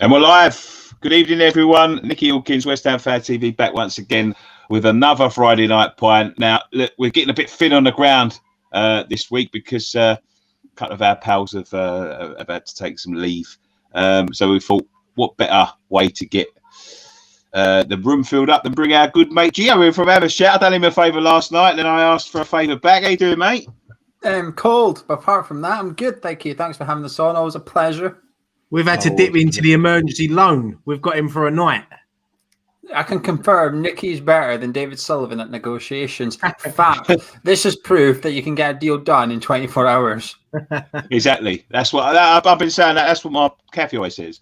And we're live. Good evening, everyone. Nicky Hawkins, West Ham Fan TV, back once again with another Friday Night Pint. Now, look, we're getting a bit thin on the ground this week because a couple of our pals have had to take some leave. So we thought, what better way to get the room filled up than bring our good mate Gio in from Amersham. I done him a favour last night, and then I asked for a favour back. How you doing, mate? Cold, but apart from that, I'm good. Thank you. Thanks for having us on. Always a pleasure. We've had to dip into the emergency loan. We've got him for a night. I can confirm Nicky's better than David Sullivan at negotiations. In fact, this is proof that you can get a deal done in 24 hours. Exactly. That's what I've been saying. That's what my cafe always says.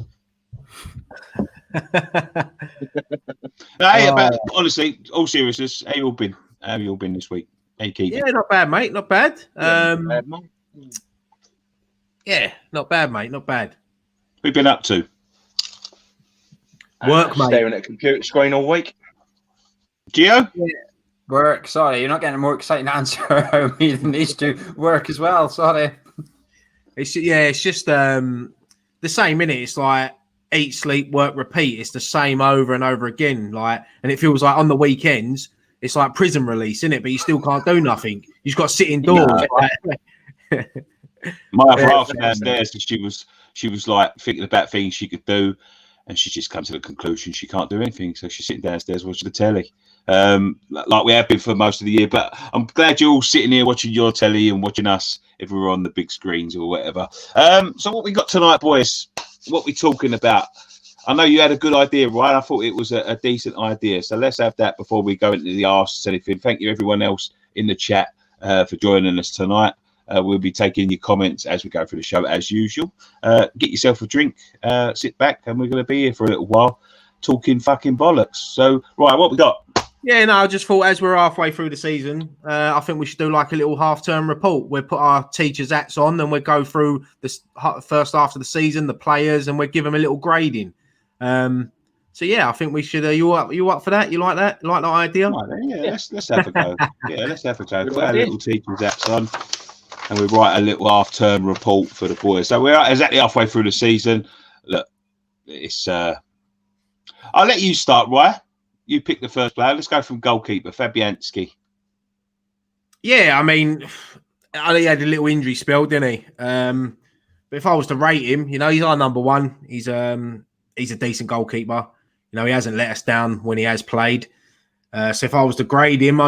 But honestly, all seriousness, how you all been? How have you all been this week? How you keeping? Yeah, not bad, mate. Not bad. Yeah, not bad, mate. Not bad. We've been up to work, mate. Staring at a computer screen all week. Gio? Yeah. Work. Sorry, you're not getting a more exciting answer out of me than these two. Work as well. Sorry. It's just the same, innit? It's like eat, sleep, work, repeat. It's the same over and over again. And it feels like on the weekends, it's like prison release, innit? But you still can't do nothing. You just got to sit indoors. No. My other half downstairs, she was like thinking about things she could do, and she just come to the conclusion she can't do anything. So she's sitting downstairs watching the telly, like we have been for most of the year. But I'm glad you're all sitting here watching your telly and watching us if we're on the big screens or whatever. So what we got tonight, boys? What we talking about? I know you had a good idea, right? I thought it was a decent idea. So let's have that before we go into the Asks anything. Thank you, everyone else in the chat, for joining us tonight. We'll be taking your comments as we go through the show as usual. Get yourself a drink, sit back, and we're going to be here for a little while talking fucking bollocks. So, right, what we got? Yeah, no, I just thought as we're halfway through the season, I think we should do like a little half-term report. We'll put our teachers' hats on and we'll go through the first half of the season, the players, and we'll give them a little grading. So, yeah, I think we should. You up for that? You like that? You like that idea? Right, yeah, let's have a go. Yeah, let's have a go. Put our little teachers' hats on. And we write a little half-term report for the boys. So we're exactly halfway through the season. Look, it's. I'll let you start, Ryan. You pick the first player. Let's go from goalkeeper Fabianski. Yeah, I mean, he had a little injury spell, didn't he? But if I was to rate him, he's our number one. He's a decent goalkeeper. He hasn't let us down when he has played. So if I was to grade him,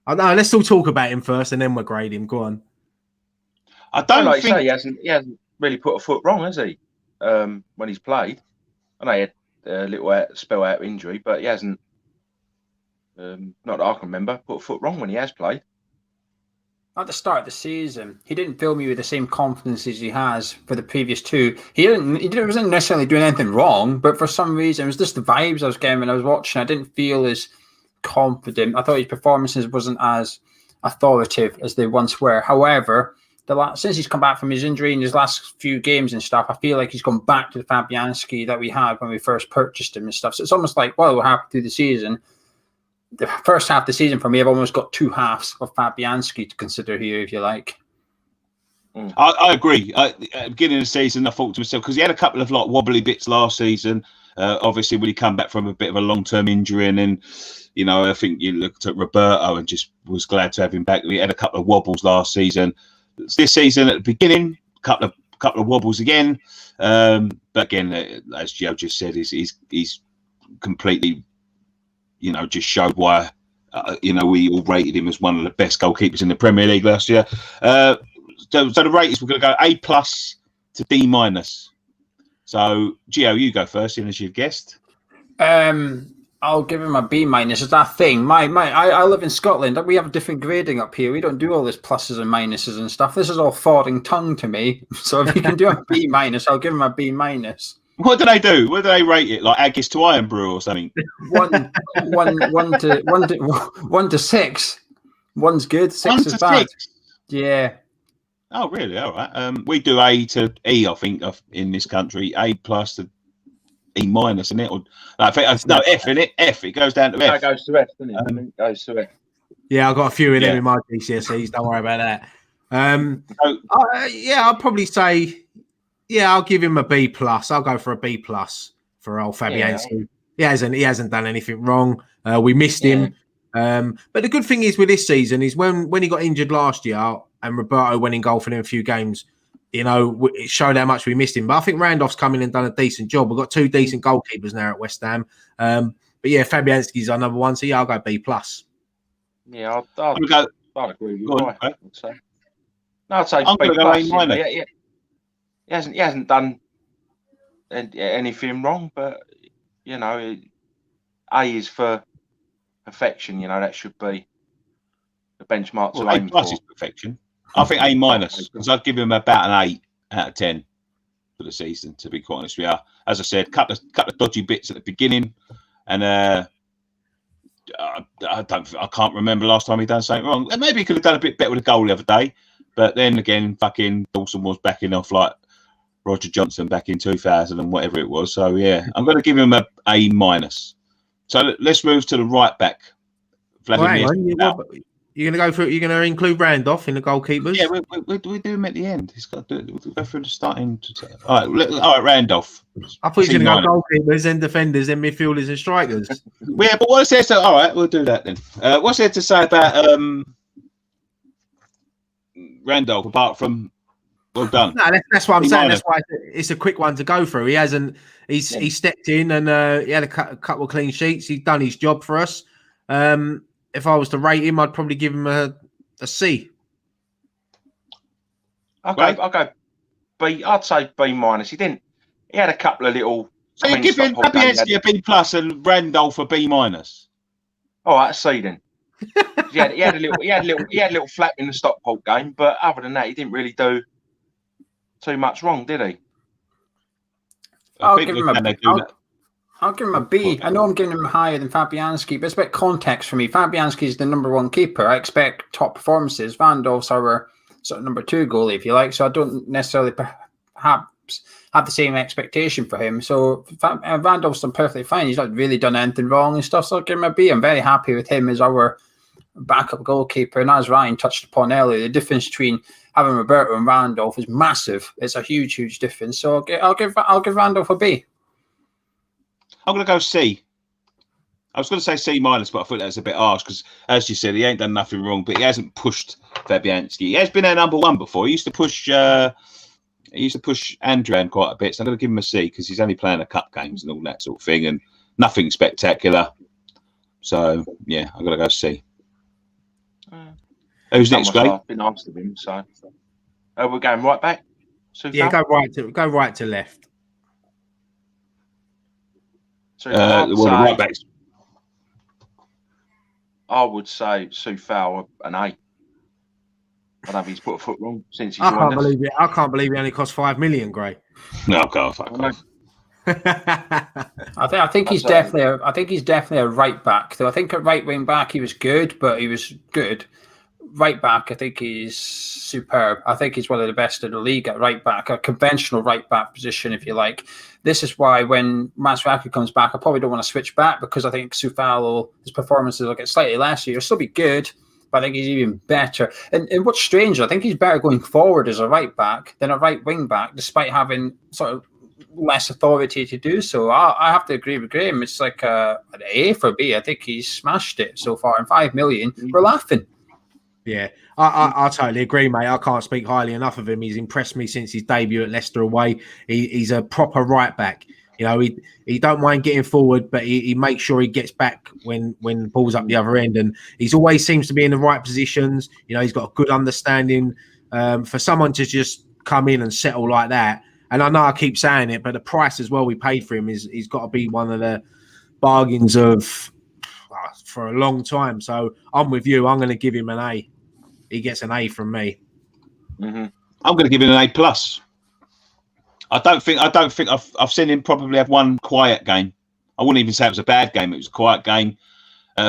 I know. Let's still talk about him first, and then we'll grade him. Go on. I don't like think... you say he hasn't really put a foot wrong, has he? When he's played, I know he had a little spell out of injury, but he hasn't. Not that I can remember, put a foot wrong when he has played. At the start of the season, he didn't fill me with the same confidence as he has for the previous two. He wasn't necessarily doing anything wrong, but for some reason, it was just the vibes I was getting when I was watching. I didn't feel as confident. I thought his performances wasn't as authoritative as they once were. However, since he's come back from his injury in his last few games and stuff, I feel like he's gone back to the Fabianski that we had when we first purchased him and stuff. So it's almost like, well, we're halfway through the season. The first half of the season for me, I've almost got two halves of Fabianski to consider here, if you like. I agree. At the beginning of the season, I thought to myself, because he had a couple of wobbly bits last season. Obviously, when he come back from a bit of a long-term injury, and then, I think you looked at Roberto and just was glad to have him back. He had a couple of wobbles last season. This season, at the beginning, couple of wobbles again. But again, as Joe just said, he's completely, just showed why, we all rated him as one of the best goalkeepers in the Premier League last year. So the ratings, we're going to go A+ to D-. So, Gio, you go first, as you've guessed. I'll give him a B-. It's that thing. I live in Scotland. We have different grading up here. We don't do all this pluses and minuses and stuff. This is all foreign tongue to me. So if you can do a B-, I'll give him a B-. What do they do? What do they rate it? Like Agis to Iron Brew or something? One to 6. One's good. 6 is bad. 6? Yeah. Oh, really? All right. We do A to E, I think, in this country. A+ to E-, isn't it? Or, F in it. F. It goes down to F. It goes to F, doesn't it? It goes to F. Yeah, I've got a few in there in my GCSEs. Don't worry about that. I'll probably say Yeah, I'll give him a B plus. I'll go for a B plus for old Fabianski. Yeah. He hasn't done anything wrong. We missed him. But the good thing is with this season is when he got injured last year and Roberto went in goal for him a few games, you know, it showed how much we missed him. But I think Randolph's come in and done a decent job. We've got 2 decent goalkeepers now at West Ham. But yeah, Fabianski's our number 1. So yeah, I'll go B plus. Yeah, I'll agree with you. I'd say I'm B going to go A minus. Yeah. He hasn't done anything wrong, but you know, A is for perfection. You know, that should be the benchmark to aim for. A plus is perfection. I think A minus, because I'd give him about an 8 out of 10 for the season. To be quite honest with you, as I said, couple of dodgy bits at the beginning, and I can't remember last time he done something wrong. And maybe he could have done a bit better with a goal the other day, but then again, fucking Dawson was backing off like Roger Johnson back in 2000 and whatever it was. So yeah, I'm going to give him A minus. So let's move to the right back. Vladimir. You're going to go for it. You're going to include Randolph in the goalkeepers. Yeah, we do him at the end. He's got to do it. We'll go through the starting. All right, Randolph. I thought you were going to go goalkeepers, then defenders, then midfielders and strikers. Yeah, but what's there to? All right, we'll do that then. What's there to say about Randolph apart from well done? No, that's what I'm saying. That's why it's a quick one to go through. He hasn't. He stepped in and he had a couple of clean sheets. He's done his job for us. If I was to rate him, I'd probably give him a C. I'll go B. I'd say B minus. He had a couple of little. So you're giving Fabianski a B plus and Randolph a B minus. All right, C then. he had a little flap in the Stockport game, but other than that, he didn't really do too much wrong, did he? I'll give him a B. I know I'm giving him higher than Fabianski, but it's about context for me. Fabianski is the number 1 keeper. I expect top performances. Randolph's our sort of number 2 goalie, if you like. So I don't necessarily perhaps have the same expectation for him. So Randolph's done perfectly fine. He's not really done anything wrong and stuff. So I'll give him a B. I'm very happy with him as our backup goalkeeper. And as Ryan touched upon earlier, the difference between having Roberto and Randolph is massive. It's a huge, huge difference. So I'll give Randolph a B. I'm going to go C. I was going to say C minus, but I thought that was a bit harsh because, as you said, he ain't done nothing wrong, but he hasn't pushed Fabianski. He has been our number 1 before. He used to push Andran quite a bit, so I'm going to give him a C because he's only playing the cup games and all that sort of thing, and nothing spectacular. So yeah, I'm going to go C. Who's next, Greg? I've been asked of him, so we're going right back. Yeah, go right to left. So the right backs. I would say Soufal an A. I don't know if he's put a foot wrong since he's I can't believe it. I can't believe he only cost $5 million, Gray. No, I can't. I think he's definitely a right back. Though I think at right wing back he was good, but he was good. Right back, I think he's superb. I think he's one of the best in the league at right back, a conventional right back position, if you like. This is why when Masuaku comes back, I probably don't want to switch back because I think Soufal, his performances will get slightly less. He'll still be good, but I think he's even better. And what's strange, I think he's better going forward as a right back than a right wing back, despite having sort of less authority to do so. I have to agree with Graham. It's like an A for B. I think he's smashed it so far. And $5 million, we're laughing. Yeah, I totally agree, mate. I can't speak highly enough of him. He's impressed me since his debut at Leicester away. He's a proper right back. You know, he don't mind getting forward, but he makes sure he gets back when the ball's up the other end. And he's always seems to be in the right positions. You know, he's got a good understanding. For someone to just come in and settle like that, and I know I keep saying it, but the price as well we paid for him he's got to be one of the bargains for a long time. So I'm with you. I'm going to give him an A. He gets an A from me. Mm-hmm. I'm going to give him an A plus. I don't think I've seen him probably have one quiet game. I wouldn't even say it was a bad game. It was a quiet game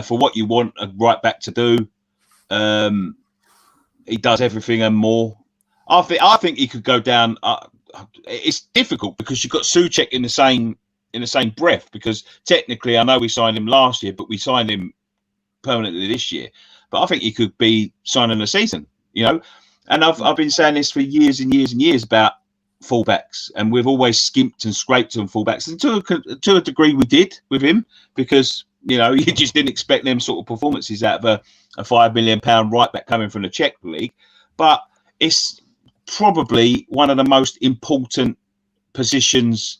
for what you want a right back to do. He does everything and more. I think he could go down. It's difficult because you've got Souček in the same breath, because technically I know we signed him last year, but we signed him permanently this year. But I think he could be signing a season, you know. And I've been saying this for years and years and years about fullbacks, and we've always skimped and scraped on fullbacks, and to a degree we did with him, because you just didn't expect them sort of performances out of a £5 million right back coming from the Czech league. But it's probably one of the most important positions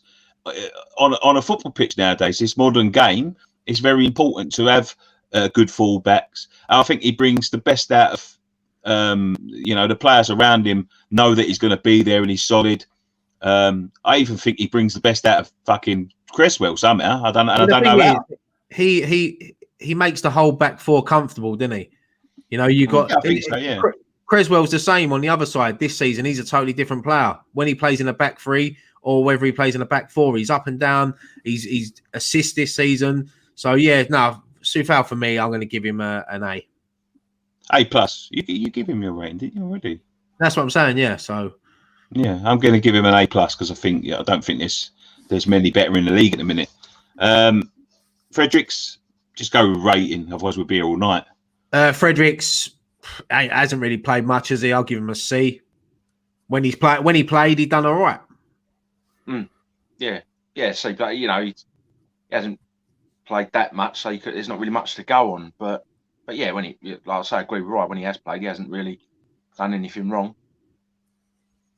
on a football pitch nowadays. This modern game is very important to have good fullbacks. I think he brings the best out of the players around him. Know that he's going to be there and he's solid. I even think he brings the best out of fucking Cresswell somehow. I don't know how. He makes the whole back four comfortable, doesn't he? You got. I think so, yeah. Cresswell's the same on the other side this season. He's a totally different player when he plays in a back three or whether he plays in a back four. He's up and down. He's assist this season. So yeah, no, Soufal for me, I'm going to give him an A. A plus. You give him your rating, didn't you already? That's what I'm saying. Yeah. So yeah, I'm going to give him an A plus because I don't think there's many better in the league at the minute. Fredericks, just go with rating, otherwise we'll be here all night. Fredericks hasn't really played much, has he? I'll give him a C. When he played, he done all right. Yeah. So, but he hasn't played that much, so there's not really much to go on. But yeah, like I say, I agree with Ryan. When he has played, he hasn't really done anything wrong.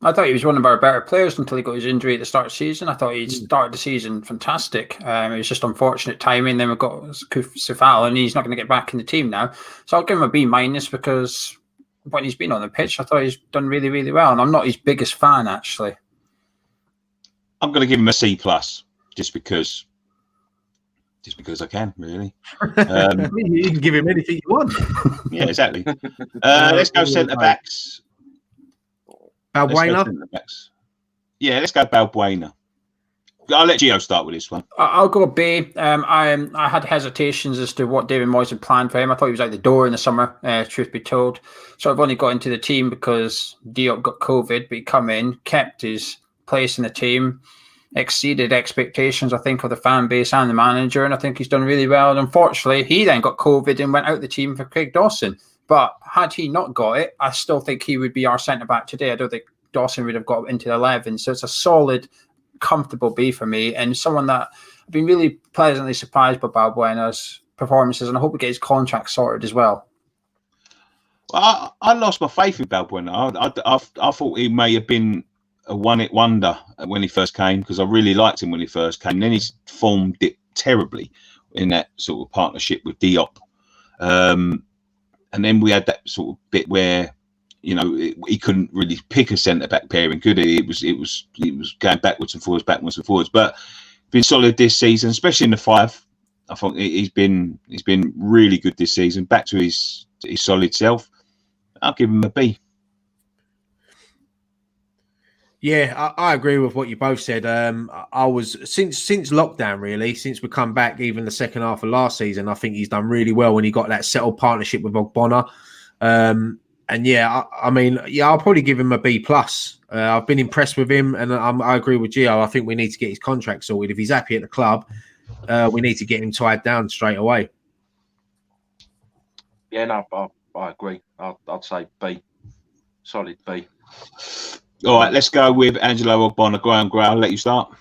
I thought he was one of our better players until he got his injury at the start of the season. I thought he started the season fantastic. It was just unfortunate timing. Then we've got Soufal, and he's not going to get back in the team now. So I'll give him a B- because when he's been on the pitch, I thought he's done really, really well. And I'm not his biggest fan, actually. I'm going to give him a C+, just because I can, really. You can give him anything you want. Yeah, exactly. Let's go centre-backs. Balbuena? Yeah, let's go Balbuena. I'll let Gio start with this one. I'll go B. I had hesitations as to what David Moyes had planned for him. I thought he was out the door in the summer, truth be told. So I've only got into the team because Diop got COVID, but he come in, kept his place in the team, exceeded expectations, I think, of the fan base and the manager, and I think he's done really well. And unfortunately, he then got COVID and went out the team for Craig Dawson. But had he not got it, I still think he would be our centre-back today. I don't think Dawson would have got into the 11. So it's a solid, comfortable B for me, and someone that I've been really pleasantly surprised by Balbuena's performances, and I hope we get his contract sorted as well. I lost my faith in Balbuena. I thought he may have been a one-hit wonder when he first came, because I really liked him when he first came. Then he's formed it terribly in that sort of partnership with Diop. And then we had that sort of bit where, he couldn't really pick a centre-back pairing, could he? It was going backwards and forwards. But been solid this season, especially in the 5. I think he's been really good this season. Back to his solid self. I'll give him a B. Yeah, I agree with what you both said. I was since lockdown, really, since we come back, even the second half of last season, I think he's done really well when he got that settled partnership with Ogbonna. And yeah, I'll probably give him a B+. I've been impressed with him, and I agree with Gio. I think we need to get his contract sorted. If he's happy at the club, we need to get him tied down straight away. Yeah, no, I agree. I'd say B, solid B. All right, let's go with Angelo Ogbonna. I'll let you start.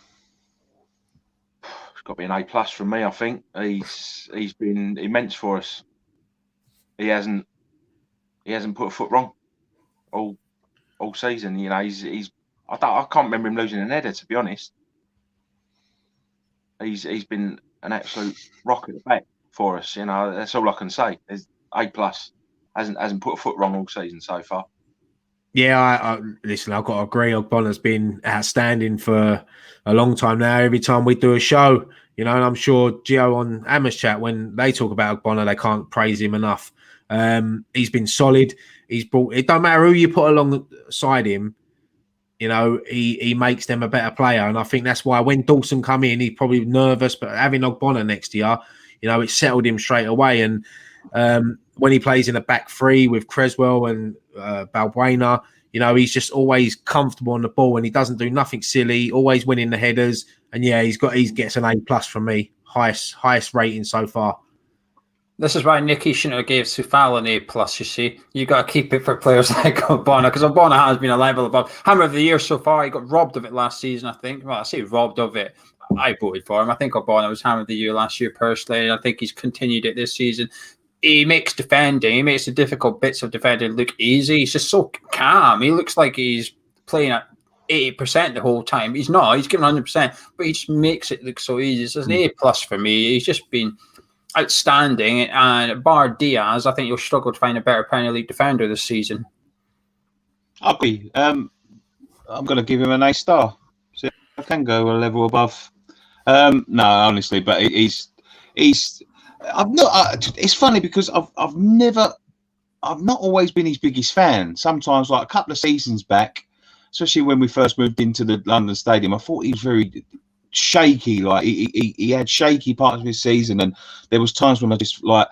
It's got to be an A+ from me, I think. He's been immense for us. He hasn't put a foot wrong all season. I can't remember him losing an header, to be honest. He's been an absolute rock at the back for us. That's all I can say. There's A+. Hasn't put a foot wrong all season so far. Yeah, listen, I've got to agree. Ogbonna's been outstanding for a long time now. Every time we do a show, and I'm sure Gio on Amers Chat, when they talk about Ogbonna, they can't praise him enough. He's been solid. It don't matter who you put alongside him, he makes them a better player. And I think that's why when Dawson come in, he's probably nervous, but having Ogbonna next year, it settled him straight away. And when he plays in a back 3 with Cresswell and Balbuena, he's just always comfortable on the ball, and he doesn't do nothing silly, always winning the headers. And yeah, he gets an A+ from me, highest rating so far. This is why Nicky shouldn't have gave Sufal an A+, you see. You got to keep it for players like Ogbonna, because Ogbonna has been a level above. Hammer of the Year so far. He got robbed of it last season, I think. Well, I say robbed of it. I voted for him. I think Ogbonna was Hammer of the Year last year, personally, and I think he's continued it this season. He makes defending, he makes the difficult bits of defending look easy. He's just so calm. He looks like he's playing at 80% the whole time. He's not. He's giving 100%, but he just makes it look so easy. So it's an A+ for me. He's just been outstanding, and bar Diaz, I think you'll struggle to find a better Premier League defender this season. I'll be. I'm going to give him an A star. So I can go a level above. No, honestly, but he's. I'm not. It's funny because I've not always been his biggest fan. Sometimes, like a couple of seasons back, especially when we first moved into the London Stadium, I thought he was very shaky. Like he had shaky parts of his season, and there was times when I just like,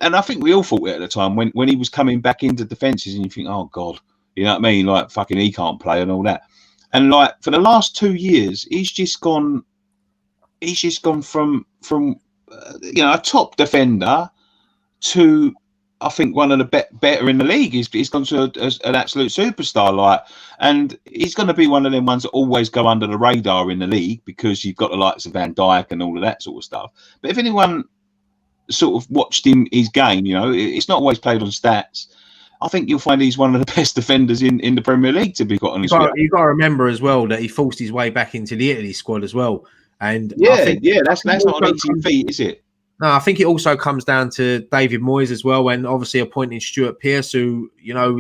and I think we all thought it at the time when he was coming back into defences, and you think, oh God, you know what I mean? Like fucking he can't play and all that. And like for the last 2 years, he's just gone from a top defender to, I think, one of the better in the league. He's gone to an absolute superstar, like, and he's going to be one of them ones that always go under the radar in the league because you've got the likes of Van Dijk and all of that sort of stuff. But if anyone sort of watched his game, it's not always played on stats. I think you'll find he's one of the best defenders in the Premier League, to be quite honest. You've got to remember as well that he forced his way back into the Italy squad as well. And that's not an easy feat, is it? No, I think it also comes down to David Moyes as well, and obviously appointing Stuart Pearce, who,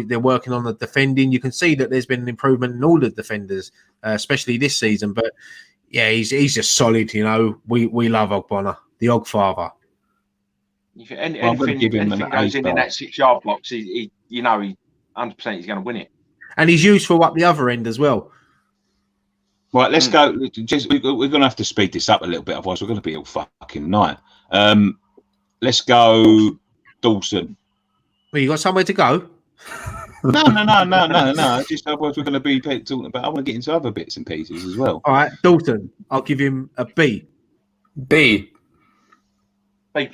they're working on the defending. You can see that there's been an improvement in all the defenders, especially this season. But yeah, he's just solid. We love Ogbonna, the Ogfather. Anything goes in that 6-yard box, he 100% he's going to win it. And he's useful up the other end as well. Right, let's go. We're going to have to speed this up a little bit, otherwise we're going to be all fucking night. Let's go, Dawson. Well, you got somewhere to go? No. Just otherwise we're going to be talking about. I want to get into other bits and pieces as well. All right, Dalton. I'll give him a B. B+. A-,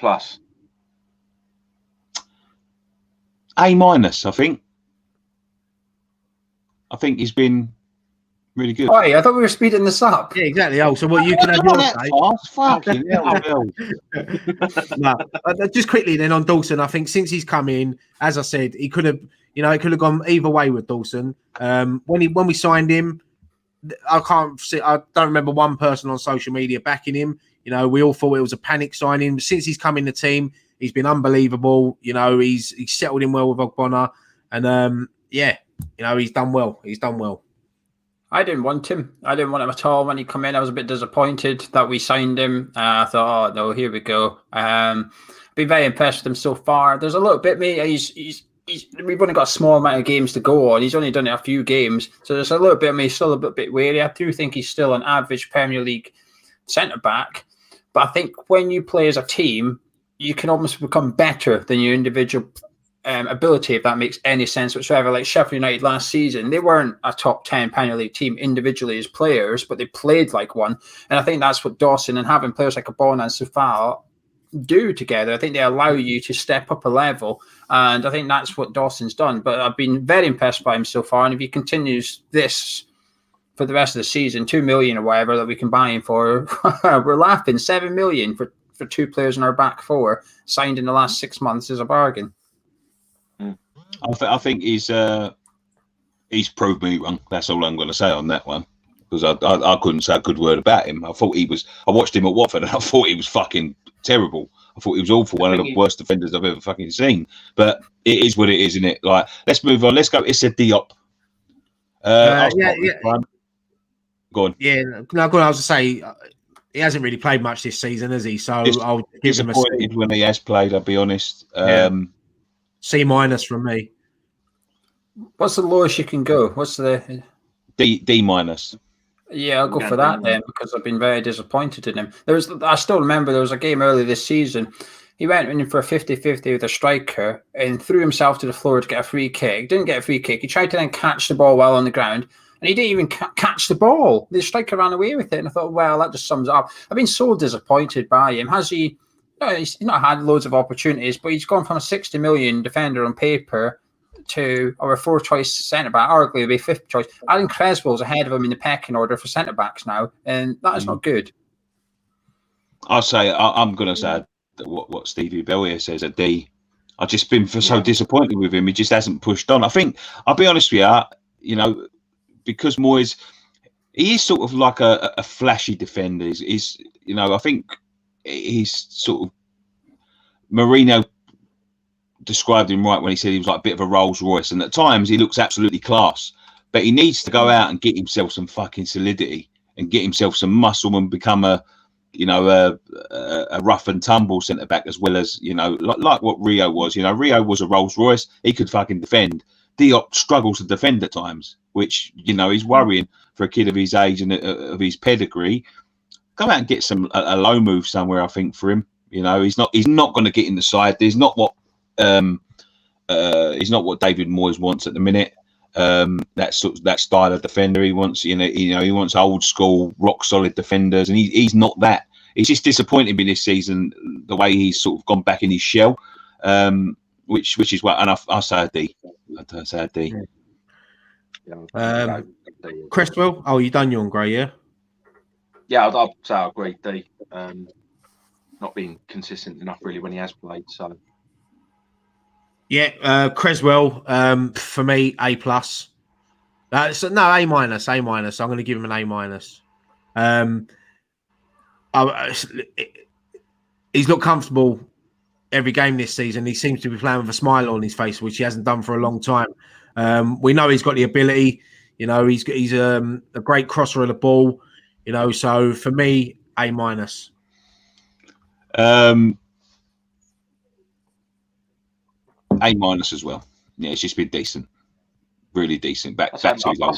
I think. I think he's been really good. Oh, I thought we were speeding this up. Yeah, exactly. Oh, so what you can have your say? Fucking hell. No, just quickly then on Dawson, I think since he's come in, as I said, he could have, it could have gone either way with Dawson. When we signed him, I don't remember one person on social media backing him. We all thought it was a panic signing. Since he's come in the team, he's been unbelievable. He's settled in well with Ogbonna, and he's done well. I didn't want him. I didn't want him at all when he came in. I was a bit disappointed that we signed him. I thought, oh no, here we go. Been very impressed with him so far. There's a little bit, mate. We've only got a small amount of games to go on. He's only done it a few games, so there's a little bit of me still a bit wary. I do think he's still an average Premier League centre back, but I think when you play as a team, you can almost become better than your individual ability, if that makes any sense whatsoever. Like Sheffield United last season, they weren't a top 10 Premier League team individually as players, but they played like one. And I think that's what Dawson and having players like Ogbonna and Sufal do together. I think they allow you to step up a level, and I think that's what Dawson's done. But I've been very impressed by him so far, and if he continues this for the rest of the season, 2 million or whatever that we can buy him for, we're laughing. 7 million for 2 players in our back four signed in the last 6 months is a bargain. I think he's proved me wrong. That's all I'm going to say on that one, because I couldn't say a good word about him. I watched him at Watford and I thought he was fucking terrible. I thought he was awful, one of the worst defenders I've ever fucking seen. But it is what it is, isn't it? Like, let's move on. Let's go. It's a Diop. Go on. Yeah, no, go on. I was to say he hasn't really played much this season, has he? So I'll give him a C. When he has played, I'll be honest. C- from me. What's the lowest you can go? What's the D-? Yeah, I'll go for that then, because I've been very disappointed in him. I still remember there was a game early this season. He went in for a 50-50 with a striker and threw himself to the floor to get a free kick. Didn't get a free kick. He tried to then catch the ball while on the ground, and he didn't even catch the ball. The striker ran away with it, and I thought, well, that just sums it up. I've been so disappointed by him. Has he No, he's not had loads of opportunities, but he's gone from a 60 million defender on paper to our 4th-choice centre-back, arguably 5th choice. Aaron Creswell's ahead of him in the pecking order for centre-backs now, and that is not good. I'm going to say what Stevie Bell here says, a D. I've just been so disappointed with him. He just hasn't pushed on. I think, I'll be honest with you, because Moyes, he is sort of like a flashy defender. He's I think he's sort of, Mourinho described him right when he said he was like a bit of a Rolls Royce, and at times he looks absolutely class, but he needs to go out and get himself some fucking solidity and get himself some muscle and become a rough and tumble centre back, as well as like what Rio was. Rio was a Rolls Royce. He could fucking defend. Diop struggles to defend at times, which is worrying for a kid of his age and of his pedigree. Go out and get a low move somewhere. I think for him, he's not going to get in the side. He's not what David Moyes wants at the minute. That style of defender he wants. He wants old school, rock solid defenders, and he's not that. He's just disappointed me this season, the way he's sort of gone back in his shell, which is what. And I say a D. I say a D. Cresswell. Oh, you done Young Gray, yeah? Yeah, I'd say I agree. D. Not being consistent enough really when he has played. So. Yeah, Cresswell, for me, A+. No, A-. I'm going to give him an A-. He's looked comfortable every game this season. He seems to be playing with a smile on his face, which he hasn't done for a long time. We know he's got the ability. He's a great crosser of the ball. So for me, A-. A- as well. Yeah, it's just been decent, really decent. Back to his old job.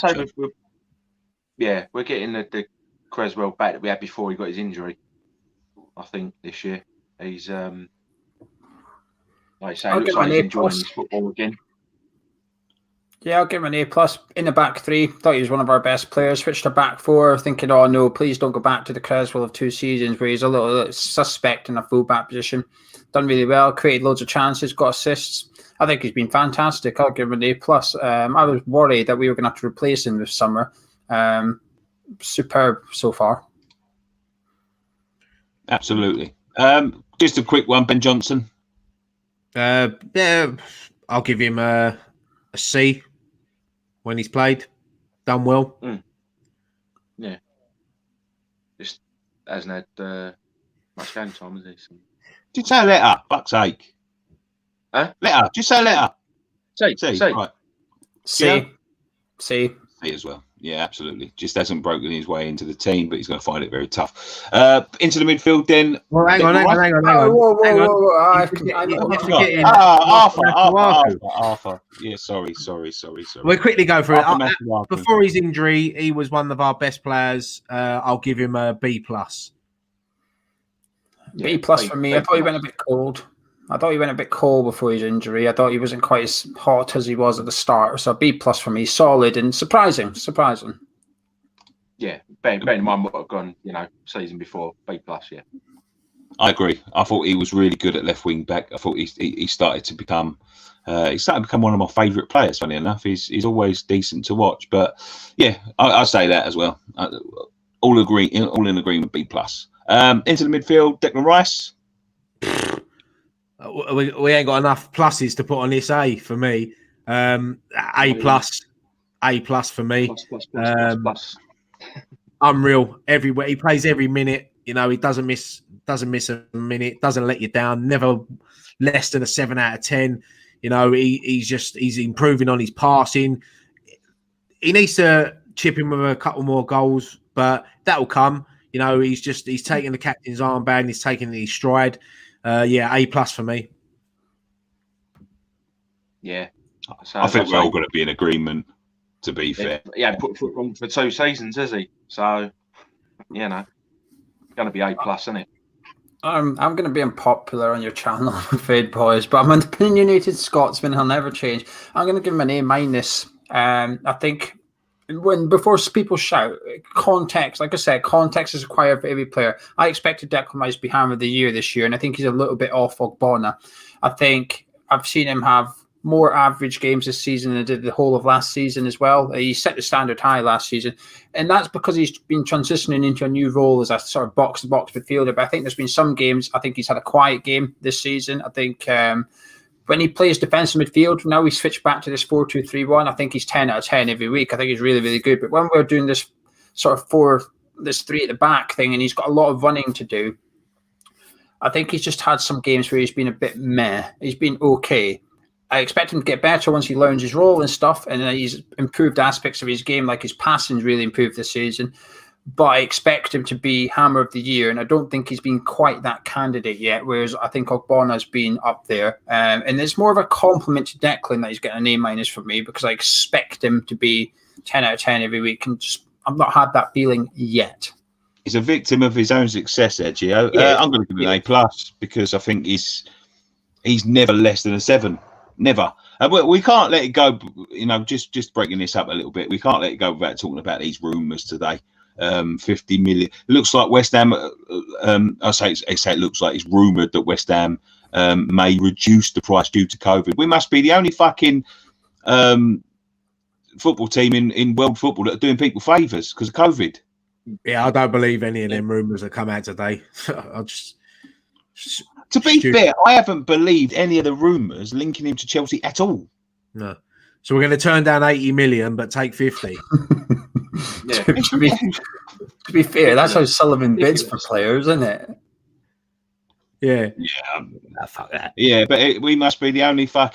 We're getting the Creswell back that we had before he got his injury. I think this year he's like I say, looks like he's enjoying his football again. Yeah, I'll give him an A+ in the back three. Thought he was one of our best players. Switched to back four, thinking, oh no, please don't go back to the Creswell of 2 seasons where he's a little suspect in a full back position. Done really well, created loads of chances, got assists. I think he's been fantastic. I'll give him an A+. I was worried that we were going to have to replace him this summer. Superb so far. Absolutely. Just a quick one, Ben Johnson. Yeah, I'll give him a C when he's played. Done well. Yeah. Just hasn't had much game time, has he? So. Just say letter, fuck's sake. Huh? Letter. Just say letter. C. Right. C. Yeah. C as well. Yeah, absolutely. Just hasn't broken his way into the team, but he's going to find it very tough. Into the midfield then. Well, hang on. Arthur. Yeah, sorry. We'll quickly go through it. Before his injury, he was one of our best players. I'll give him a B+. B+ for me. I thought he went a bit cold. Before his injury. I thought he wasn't quite as hot as he was at the start. So B+ for me, solid and surprising. Yeah, bearing in mind what I've gone, season before, B+, yeah. I agree. I thought he was really good at left wing back. I thought he started to become one of my favourite players. Funny enough, he's always decent to watch. But yeah, I say that as well. All in agreement. B+. Into the midfield, Declan Rice. We ain't got enough pluses to put on this A for me. A+ for me. Plus. Unreal everywhere. He plays every minute. He doesn't miss a minute. Doesn't let you down. Never less than a 7 out of 10. He's improving on his passing. He needs to chip in with a couple more goals, but that will come. He's taking the captain's armband. He's taking his stride. A+ for me. Yeah, I think we're all going to be in agreement. To be fair, put foot wrong for 2 seasons, is he? So, going to be A+, isn't it? I'm going to be unpopular on your channel, I'm afraid, boys, but I'm an opinionated Scotsman. He'll never change. I'm going to give him an A-. I think before people shout, context, like I said, context is required for every player. I expected Declan Rice to be Hammer of the Year this year, and I think he's a little bit off Ogbonna. I think I've seen him have more average games this season than he did the whole of last season as well. He set the standard high last season, and that's because he's been transitioning into a new role as a sort of box-to-box midfielder. But I think there's been some games, I think he's had a quiet game this season. I think when he plays defensive midfield, now he's switched back to this 4-2-3-1. I think he's 10 out of 10 every week. I think he's really, really good. But when we're doing this sort of this 3 at the back thing, and he's got a lot of running to do, I think he's just had some games where he's been a bit meh. He's been okay. I expect him to get better once he learns his role and stuff, and he's improved aspects of his game, like his passing's really improved this season. But I expect him to be Hammer of the Year, and I don't think he's been quite that candidate yet, whereas I think Ogbonna's been up there. And it's more of a compliment to Declan that he's getting an A- from me, because I expect him to be 10 out of 10 every week, and I've not had that feeling yet. He's a victim of his own success there, Gio. Yeah. I'm going to give him an A+, because I think he's never less than a 7. Never. We can't let it go, just breaking this up a little bit. We can't let it go without talking about these rumours today. 50 million. It looks like West Ham, I say it looks like it's rumoured that West Ham may reduce the price due to COVID. We must be the only fucking football team in world football that are doing people favours because of COVID. Yeah, I don't believe any of them rumours that come out today. To be fair, I haven't believed any of the rumours linking him to Chelsea at all. No. So we're going to turn down 80 million, but take 50. Yeah. to be fair, that's how Sullivan bids for players, isn't it? Yeah. Yeah. Fuck that. Yeah, but we must be the only football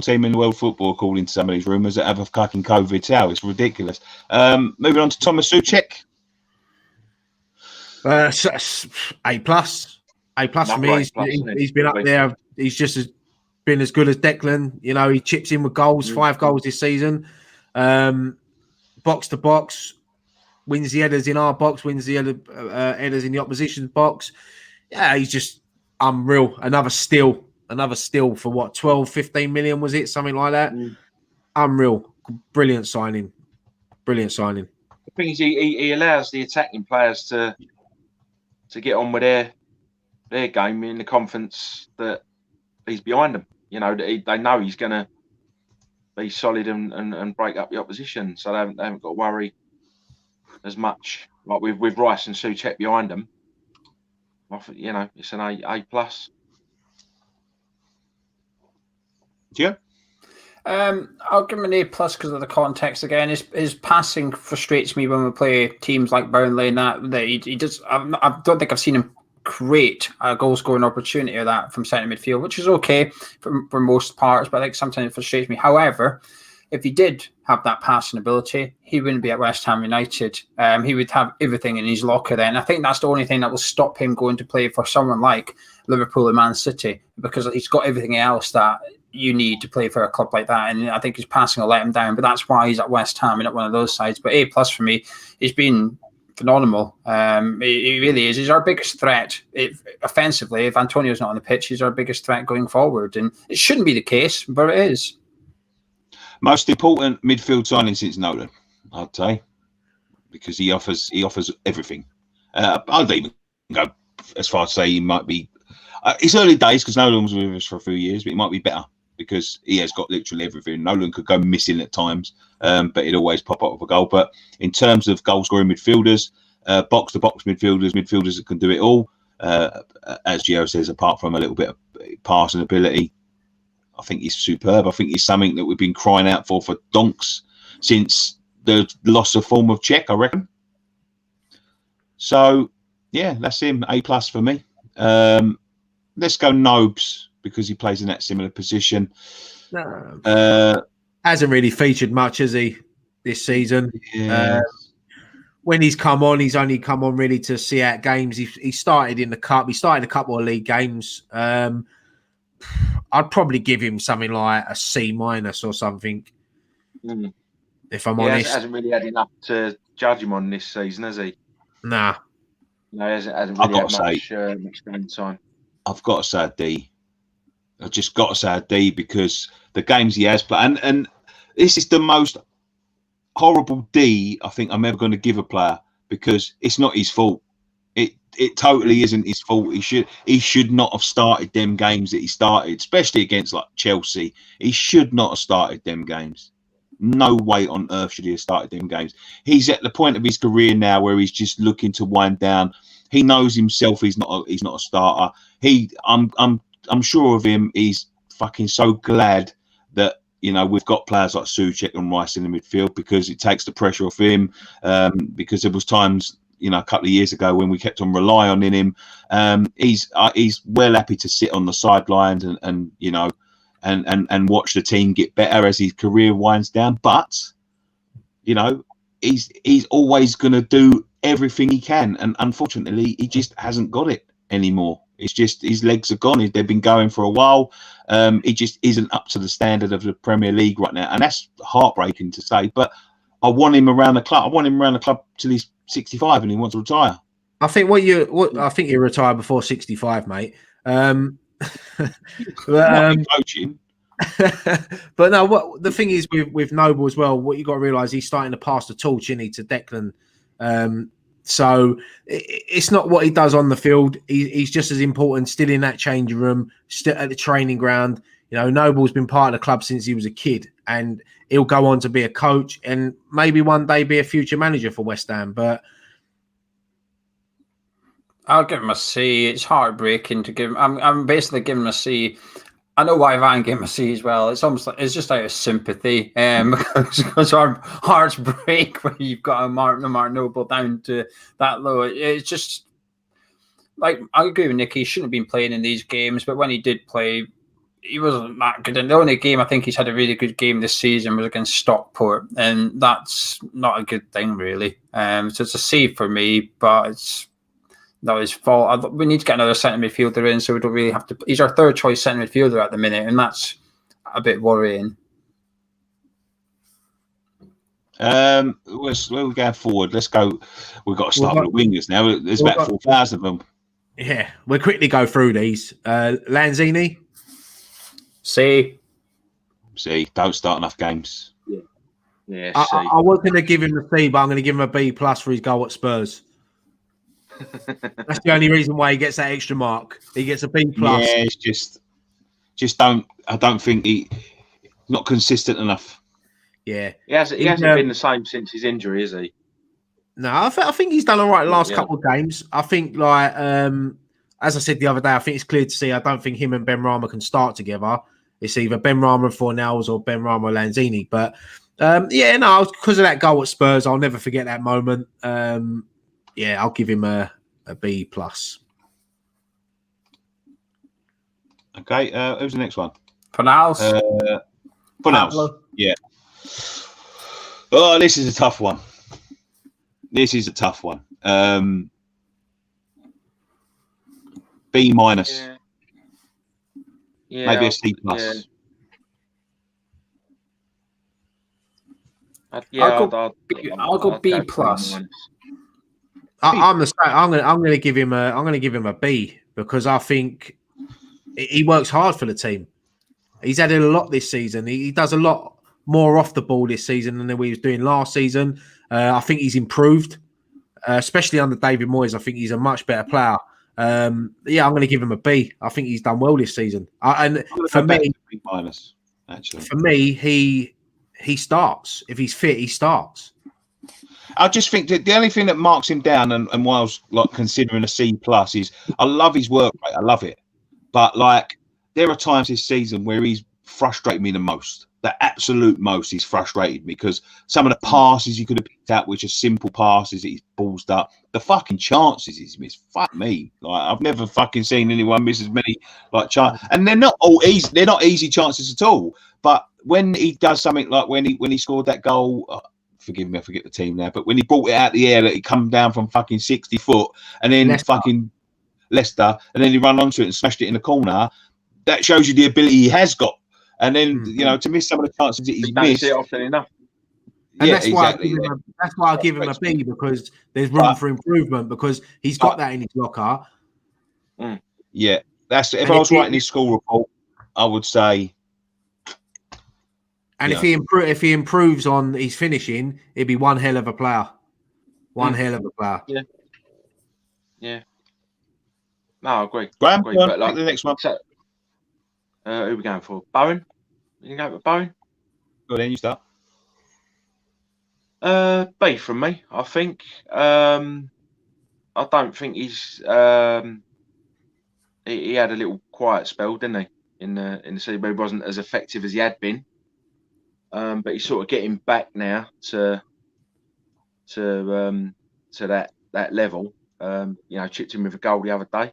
team in world football, according to some of these rumours, that have a fucking COVID towel. It's ridiculous. Moving on to Thomas Souček. A+ for me. He's been up there. He's just been as good as Declan. He chips in with goals, 5 goals this season. Box to box, wins the headers in our box, wins the headers in the opposition's box. Yeah, he's just unreal. Another steal for what, 12, 15 million was it? Something like that. Unreal. Brilliant signing. The thing is, he allows the attacking players to get on with their game in the confidence that he's behind them. They know he's going to be solid and break up the opposition, so they haven't got to worry as much. Like with Rice and Souček behind them, it's an A+. Yeah. I'll give him an A+ because of the context. Again, his passing frustrates me when we play teams like Burnley and that he does. I don't think I've seen him create a goal scoring opportunity or that from centre midfield, which is okay for most parts, but I think sometimes it frustrates me. However, if he did have that passing ability, he wouldn't be at West Ham United. He would have everything in his locker then. I think that's the only thing that will stop him going to play for someone like Liverpool and Man City, because he's got everything else that you need to play for a club like that. And I think his passing will let him down, but that's why he's at West Ham and not one of those sides. But A+ for me, he's been phenomenal. He really is. He's our biggest threat offensively. If Antonio's not on the pitch, he's our biggest threat going forward. And it shouldn't be the case, but it is. Most important midfield signing since Nolan, I'd say, because he offers everything. I'd even go as far as say he might be. It's early days because Nolan was with us for a few years, but he might be better because he has got literally everything. Nolan could go missing at times, but he'd always pop up with a goal. But in terms of goal-scoring midfielders, box-to-box midfielders that can do it all, as Gio says, apart from a little bit of passing ability, I think he's superb. I think he's something that we've been crying out for donks since the loss of form of Czech, I reckon. So, yeah, that's him. A+ for me. Let's go Nobes, because he plays in that similar position. Hasn't really featured much, has he, this season? Yeah. When he's come on, he's only come on really to see out games. He started in the cup. He started a couple of league games. I'd probably give him something like a C- or something, if I'm honest. He hasn't really had enough to judge him on this season, has he? Nah. No, he hasn't really had much game time. I've got to say a D. I've just got to say a D because the games he has played, and this is the most horrible D I think I'm ever going to give a player, because it's not his fault. It totally isn't his fault. He should not have started them games that he started, especially against like Chelsea. He should not have started them games. No way on earth should he have started them games. He's at the point of his career now where he's just looking to wind down. He knows himself. He's not a starter. I'm sure of him. He's fucking so glad that, you know, we've got players like Souček and Rice in the midfield, because it takes the pressure off him. Because there was times, you know, a couple of years ago when we kept on relying on him. He's well happy to sit on the sidelines and you know, and watch the team get better as his career winds down. But, you know, he's always going to do everything he can, and unfortunately, he just hasn't got it anymore. It's just his legs are gone. They've been going for a while. He just isn't up to the standard of the Premier League right now, and that's heartbreaking to say. But I want him around the club. I want him around the club till he's 65 and he wants to retire. I think I think you retire before 65, mate. Coaching. But no, what the thing is with Noble as well, what you got to realise, he's starting to pass the torch, isn't he, to Declan. So it's not what he does on the field. He's just as important, still in that changing room, still at the training ground. You know, Noble's been part of the club since he was a kid, and he'll go on to be a coach and maybe one day be a future manager for West Ham. But I'll give him a C. It's heartbreaking to give him. I'm basically giving him a C. I know why Van gave him a C as well. It's almost like it's just out of sympathy, because our hearts break when you've got a Mark Noble down to that low. It's just like, I agree with Nicky. He shouldn't have been playing in these games, but when he did play, he wasn't that good. And the only game I think he's had a really good game this season was against Stockport, and that's not a good thing, really. So it's a C for me, but it's not his fault. We need to get another centre midfielder in, so we don't really have to. He's our third choice centre midfielder at the minute, and that's a bit worrying. Where we're going forward. Let's go. We've got to start with the wingers now. There's about 4,000 of them. Yeah, we'll quickly go through these. Lanzini. C. Don't start enough games. Yeah. I was going to give him a C, but I'm going to give him a B+ for his goal at Spurs. That's the only reason why he gets that extra mark. He gets a B+. Yeah, it's just don't. I don't think he's not consistent enough. Yeah, he hasn't been the same since his injury, is he? No, I think he's done all right the last couple of games. I think, like, as I said the other day, I think it's clear to see. I don't think him and Ben Rama can start together. It's either Ben Rama and Fornells or Ben Rama and Lanzini. But because of that goal at Spurs, I'll never forget that moment. I'll give him a B+. Okay, who's the next one? Fornells. Fornells. Yeah. Oh, this is a tough one. B-. Yeah, maybe a C+. I'll go B+. I'm the same. I'm going to give him a B, because I think he works hard for the team. He's added a lot this season. He does a lot more off the ball this season than he was doing last season. I think he's improved, especially under David Moyes. I think he's a much better player. I'm going to give him a B. I think he's done well this season. And for me, B-, actually, for me, he starts. If he's fit, he starts. I just think that the only thing that marks him down, and why I was like considering a C+, is I love his work rate. I love it, but like there are times this season where he's frustrated me the most. The absolute most, he's frustrated me, because some of the passes he could have picked out, which are simple passes that he's ballsed up, the fucking chances he's missed. Fuck me, like I've never fucking seen anyone miss as many like chances, and they're not all easy. They're not easy chances at all. But when he does something like when he scored that goal. Forgive me, I forget the team now. But when he brought it out the air, that he come down from fucking 60 foot, and then fucking Leicester, and then he ran onto it and smashed it in the corner. That shows you the ability he has got. And then to miss some of the chances that he's missed. See it often enough. And that's why I give him a B, because there's room for improvement, because he's got that in his locker. Yeah, that's if I was writing his school report, I would say And if he improves on his finishing, he'd be one hell of a player. One hell of a player. Yeah. Yeah. No, I agree. Graham, but like the next one. So, who are we going for? Bowen? You go with Bowen? Go then, you start. B from me, I think. I don't think he's. He had a little quiet spell, didn't he? In the season, but he wasn't as effective as he had been. But he's sort of getting back now to that level. Chipped him with a goal the other day.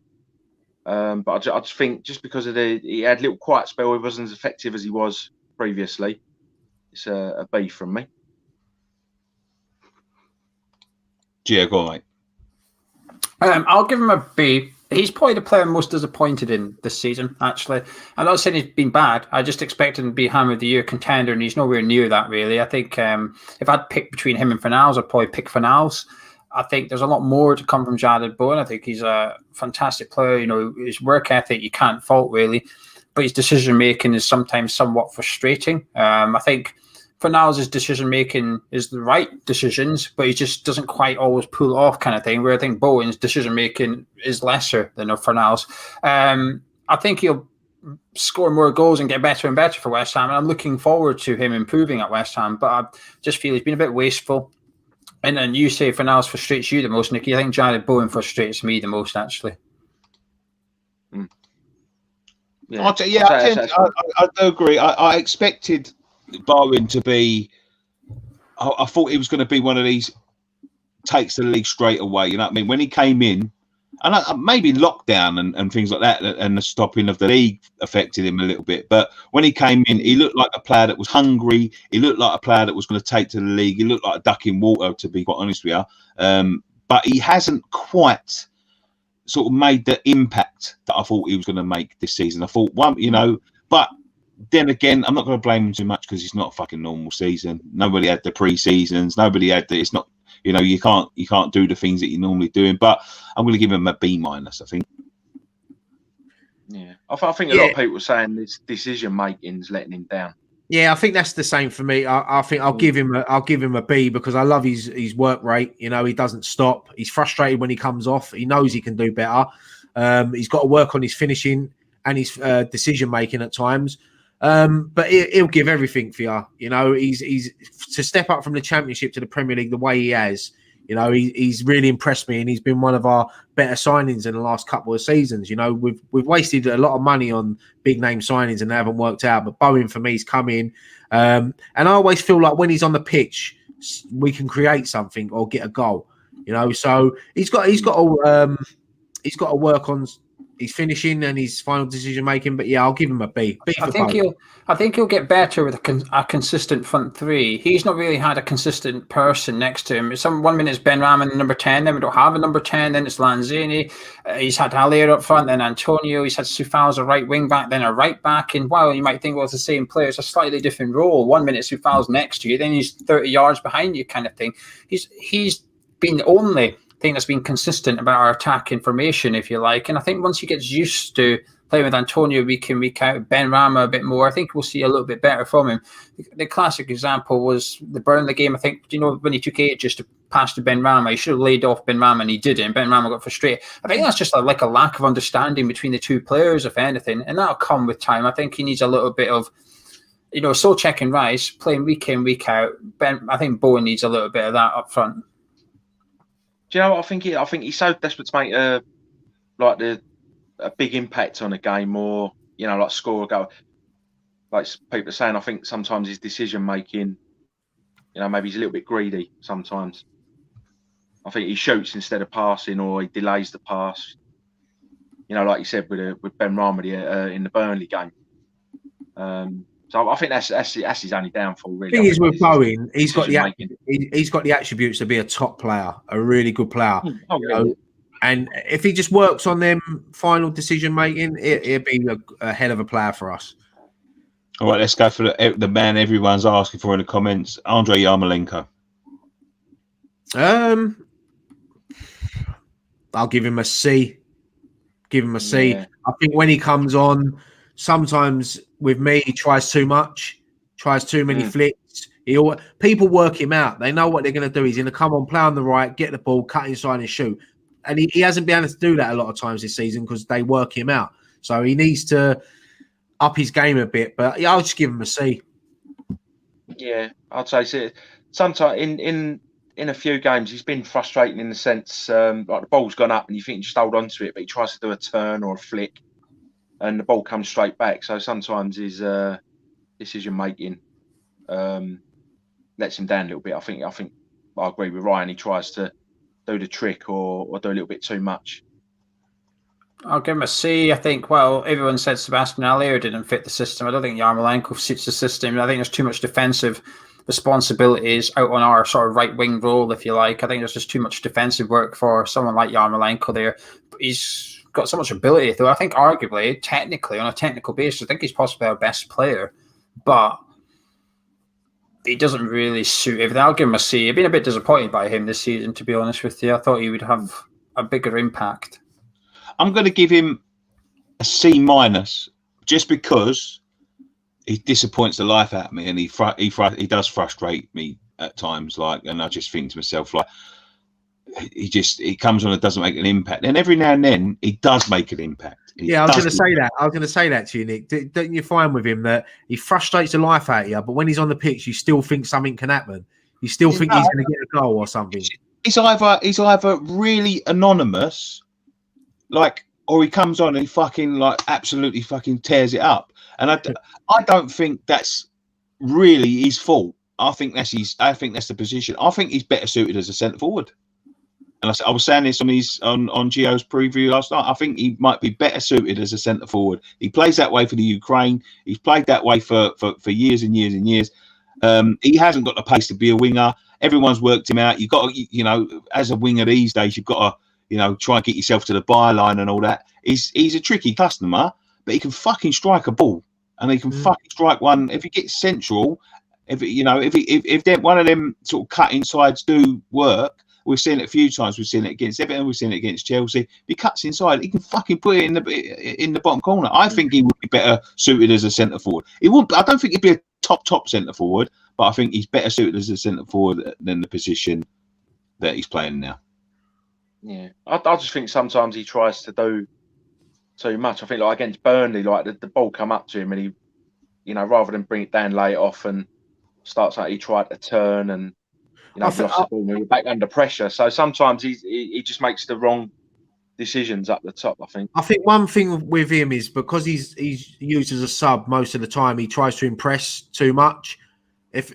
But I just think just because of he had a little quiet spell, he wasn't as effective as he was previously. It's a B from me. Yeah, go on, mate. I'll give him a B. He's probably the player I'm most disappointed in this season, actually. I'm not saying he's been bad. I just expected him to be Hammer of the Year contender, and he's nowhere near that, really. I think if I'd pick between him and Fornals, I'd probably pick Fornals. I think there's a lot more to come from Jared Bowen. I think he's a fantastic player. His work ethic, you can't fault, really. But his decision-making is sometimes somewhat frustrating. I think Fornals' decision-making is the right decisions, but he just doesn't quite always pull it off kind of thing, where I think Bowen's decision-making is lesser than Fornals. I think he'll score more goals and get better and better for West Ham, and I'm looking forward to him improving at West Ham, but I just feel he's been a bit wasteful. And then you say Fornals frustrates you the most, Nicky. I think Jared Bowen frustrates me the most, actually. Yeah, I do agree. I expected Bowen to be. I thought he was going to be one of these takes the league straight away. You know what I mean? When he came in, and maybe lockdown and things like that, and the stopping of the league affected him a little bit. But when he came in, he looked like a player that was hungry. He looked like a player that was going to take to the league. He looked like a duck in water, to be quite honest with you. But he hasn't quite sort of made the impact that I thought he was going to make this season. I thought but then again, I'm not going to blame him too much because it's not a fucking normal season. Nobody had the pre-seasons. Nobody had the. It's not. You can't do the things that you're normally doing. But I'm going to give him a B-, I think. Yeah, I think a lot of people were saying this decision making is letting him down. Yeah, I think that's the same for me. I think I'll give him a B because I love his work rate. He doesn't stop. He's frustrated when he comes off. He knows he can do better. He's got to work on his finishing and his decision making at times. But he'll give everything for you. He's to step up from the Championship to the Premier League the way he has. He's really impressed me, and he's been one of our better signings in the last couple of seasons. We've wasted a lot of money on big name signings and they haven't worked out. But Bowen for me has come in, and I always feel like when he's on the pitch, we can create something or get a goal. So he's got to work on his finishing and his final decision making, but yeah, I'll give him a B. I think he'll get better with a consistent front three. He's not really had a consistent person next to him. 1 minute it's Ben Rahman, number 10. Then we don't have a number 10. Then it's Lanzini. He's had Haller up front. Then Antonio. He's had Soufal as a right wing back. Then a right back. And while you might think, well, it's the same player, it's a slightly different role. 1 minute Soufal's next to you. Then he's 30 yards behind you, kind of thing. He's been the only thing that's been consistent about our attack information, if you like. And I think once he gets used to playing with Antonio week in, week out, Ben Rama a bit more, I think we'll see a little bit better from him. The classic example was the Burnley game. I think, when he took ages to pass to Ben Rama, he should have laid off Ben Rama and he didn't. Ben Rama got frustrated. I think that's just like a lack of understanding between the two players, if anything, and that'll come with time. I think he needs a little bit of, Souček and Rice playing week in, week out. I think Bowen needs a little bit of that up front. Do you know what I think? I think he's so desperate to make a big impact on a game, or like score a goal. Like people are saying, I think sometimes his decision making, maybe he's a little bit greedy. Sometimes I think he shoots instead of passing, or he delays the pass. Like you said with Ben Rahma in the Burnley game. So I think that's his only downfall, really. The thing is with Bowen, he's got the attributes to be a top player, a really good player. And if he just works on them final decision making, it'll be a hell of a player for us. All right, let's go for the man everyone's asking for in the comments, Andrei Yarmolenko. I'll give him a C. Yeah. I think when he comes on, sometimes with me, he tries too much, tries too many flicks. People work him out. They know what they're going to do. He's going to come on, play on the right, get the ball, cut inside and shoot. And he hasn't been able to do that a lot of times this season because they work him out. So he needs to up his game a bit. But yeah, I'll just give him a C. Yeah, I'd say so. Sometimes in a few games, he's been frustrating in the sense like the ball's gone up and you think you just hold on to it, but he tries to do a turn or a flick and the ball comes straight back. So sometimes his decision making lets him down a little bit. I think I agree with Ryan. He tries to do the trick or do a little bit too much. I'll give him a C. I think, well, everyone said Sebastian Haller didn't fit the system. I don't think Yarmolenko fits the system. I think there's too much defensive responsibilities out on our sort of right wing role, if you like. I think there's just too much defensive work for someone like Yarmolenko there. But he's got so much ability, though. I think arguably, technically, on a technical basis, I think he's possibly our best player. But he doesn't really suit everything. I'll give him a C. I've been a bit disappointed by him this season, to be honest with you. I thought he would have a bigger impact. I'm going to give him a C- just because he disappoints the life out of me, and he does frustrate me at times. And I just think to myself, he comes on and doesn't make an impact, and every now and then he does make an impact. I was going to say that. I was going to say that to you, Nick. Don't you find with him that he frustrates the life out of you, but when he's on the pitch, you still think something can happen. You still think he's going to get a goal or something. He's either really anonymous. Or he comes on and he fucking absolutely fucking tears it up, and I don't think that's really his fault. I think that's the position. I think he's better suited as a centre forward. And I was saying this on Gio's preview last night. I think he might be better suited as a centre forward. He plays that way for the Ukraine. He's played that way for years and years and years. He hasn't got the pace to be a winger. Everyone's worked him out. You've got to, as a winger these days, you've got to, try and get yourself to the byline and all that. He's a tricky customer, but he can fucking strike a ball, and he can fucking strike one if he gets central. If one of them sort of cut insides do work, we've seen it a few times. We've seen it against Everton. We've seen it against Chelsea. If he cuts inside, he can fucking put it in the bottom corner. I think he would be better suited as a centre forward. I don't think he'd be a top centre forward, but I think he's better suited as a centre forward than the position that he's playing now. Yeah, I just think sometimes he tries to do too much. I think against Burnley, the ball come up to him and he, rather than bring it down, lay it off and starts he tried to turn and lost the ball and we were back under pressure. So sometimes he just makes the wrong decisions up the top. I think one thing with him is because he's used as a sub most of the time, he tries to impress too much. If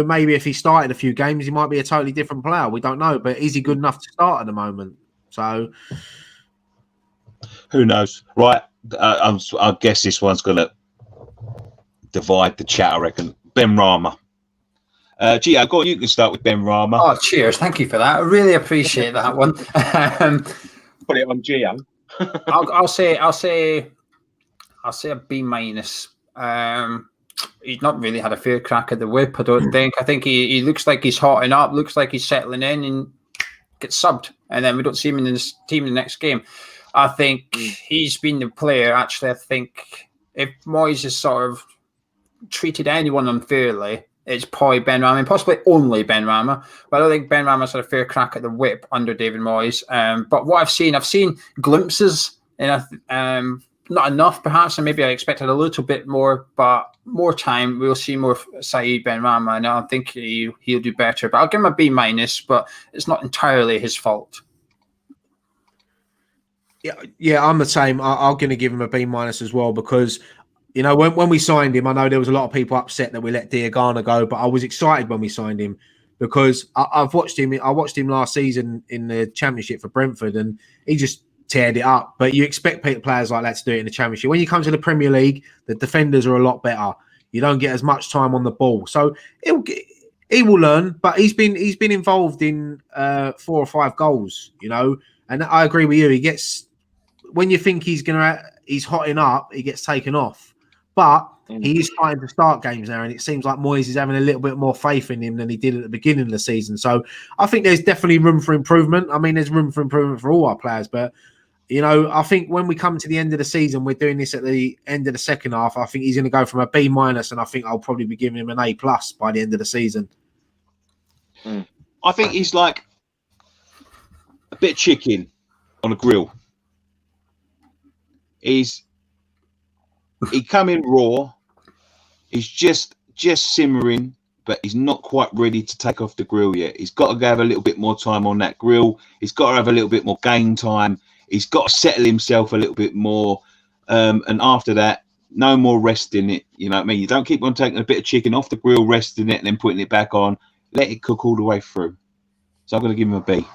maybe if he started a few games, he might be a totally different player. We don't know, but is he good enough to start at the moment? So, who knows? Right, I guess this one's going to divide the chat. I reckon. Ben Rama. Gio, go on. You can start with Ben Rama. Oh, cheers! Thank you for that. I really appreciate that one. Put it on Gio. I'll say a B-. He's not really had a fair crack at the whip, I don't think. I think he looks like he's hotting up, looks like he's settling in and gets subbed. And then we don't see him in this team in the next game. I think he's been the player, actually. I think if Moyes has sort of treated anyone unfairly, it's probably Ben Rama, and possibly only Ben Rama. But I don't think Ben Rama's had a fair crack at the whip under David Moyes. But what I've seen glimpses, and not enough, perhaps, and maybe I expected a little bit more, but more time, we'll see more Saeed Ben Rama, and I think he'll do better. But I'll give him a B-, but it's not entirely his fault. Yeah, I'm the same. I'm going to give him a B- as well because, when we signed him, I know there was a lot of people upset that we let Diagana go, but I was excited when we signed him because I watched him last season in the Championship for Brentford, and he just teared it up. But you expect players like that to do it in the Championship. When you come to the Premier League, the defenders are a lot better. You don't get as much time on the ball, so he will learn. But he's been involved in 4 or 5 goals, And I agree with you. He gets, when you think he's hotting up, he gets taken off. But he is starting to start games now, and it seems like Moyes is having a little bit more faith in him than he did at the beginning of the season. So I think there's definitely room for improvement. I mean, there's room for improvement for all our players, but You know, I think when we come to the end of the season, we're doing this at the end of the second half. I think he's going to go from a B-, and I think I'll probably be giving him an A+ by the end of the season. I think he's like a bit of chicken on a grill. He come in raw. He's just simmering, but he's not quite ready to take off the grill yet. He's got to have a little bit more time on that grill. He's got to have a little bit more game time. He's got to settle himself a little bit more. And after that, no more resting it. You know what I mean? You don't keep on taking a bit of chicken off the grill, resting it, and then putting it back on. Let it cook all the way through. So I'm going to give him a B.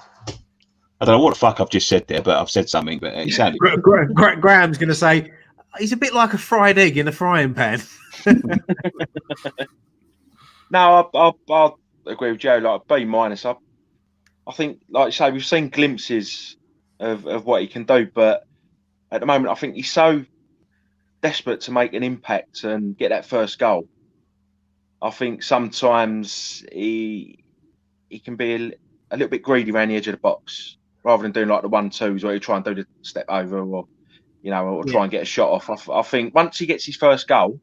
I don't know what the fuck I've just said there, but I've said something. But it sounded. Graham's going to say he's a bit like a fried egg in a frying pan. No, I'll agree with Joe. Like B-. I think, like you say, we've seen glimpses of what he can do, but at the moment, I think he's so desperate to make an impact and get that first goal. I think sometimes he can be a little bit greedy around the edge of the box, rather than doing like the 1-2s where you try and do the step over or try and get a shot off. I think once he gets his first goal,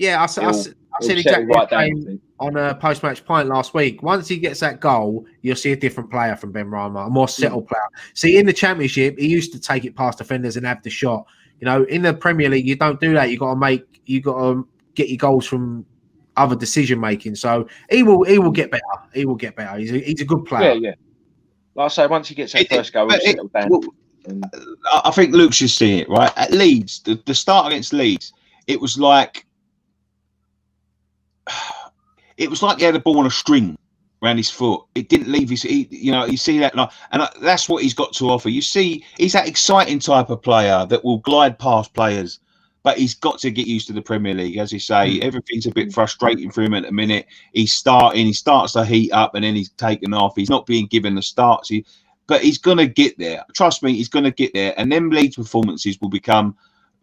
I said exactly the same on a post-match pint last week. Once he gets that goal, you'll see a different player from Benrahma, a more settled player. See, in the Championship, he used to take it past defenders and have the shot. You know, in the Premier League, you don't do that. You got to get your goals from other decision making. So he will get better. He will get better. He's a good player. Yeah. Like I say, once he gets that first goal, he'll settle down. I think Luke's just seeing it right at Leeds. The start against Leeds, it was like he had a ball on a string around his foot. It didn't leave his. You see that, and that's what he's got to offer. You see, he's that exciting type of player that will glide past players, but he's got to get used to the Premier League. As you say, everything's a bit frustrating for him at the minute. He starts to heat up, and then he's taken off. He's not being given the starts. But he's going to get there. Trust me, he's going to get there. And them Leeds performances will become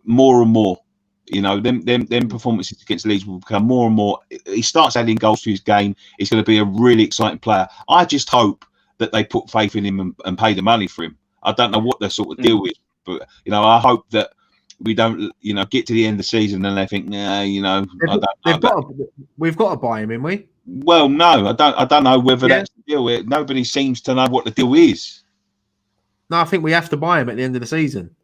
more and more. You know, them performances against Leeds will become more and more. He starts adding goals to his game. He's going to be a really exciting player. I just hope that they put faith in him and pay the money for him. I don't know what the sort of deal is, but I hope that we don't, get to the end of the season and they think, nah, we've got to buy him, haven't we? Well, no, I don't know whether that's the deal. Nobody seems to know what the deal is. No, I think we have to buy him at the end of the season.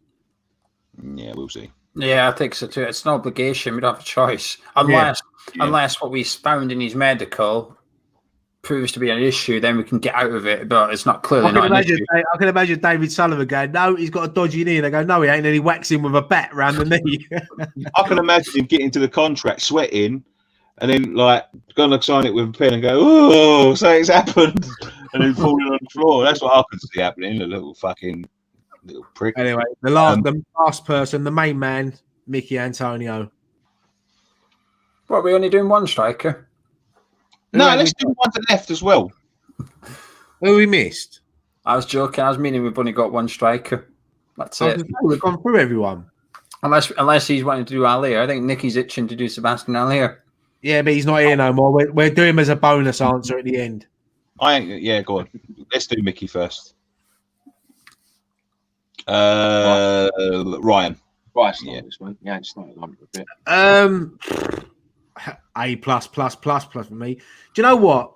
Yeah, we'll see. Yeah, I think so too. It's an obligation. We don't have a choice. Unless what we found in his medical proves to be an issue, then we can get out of it. But it's not clearly not an issue. I can imagine David Sullivan going, no, he's got a dodgy knee. And they go, no, he ain't. And he whacks him with a bat around the knee. I can imagine him getting to the contract, sweating, and then going to sign it with a pen and go, oh, something's happened, and then falling on the floor. That's what I can see happening. A little prick. Anyway, the last person, the main man, Mickey Antonio. What, are we only doing one striker? No, let's do one to the left as well. Who we missed? I was joking. I was meaning we've only got one striker. That's it. We've gone through everyone. Unless he's wanting to do Allier. I think Nicky's itching to do Sebastian Allier. Yeah, but he's not here no more. We're doing him as a bonus answer at the end. Go on. Let's do Mickey first. Ryan. Yeah, this one. Yeah, it's not a bit. A plus for me. Do you know what?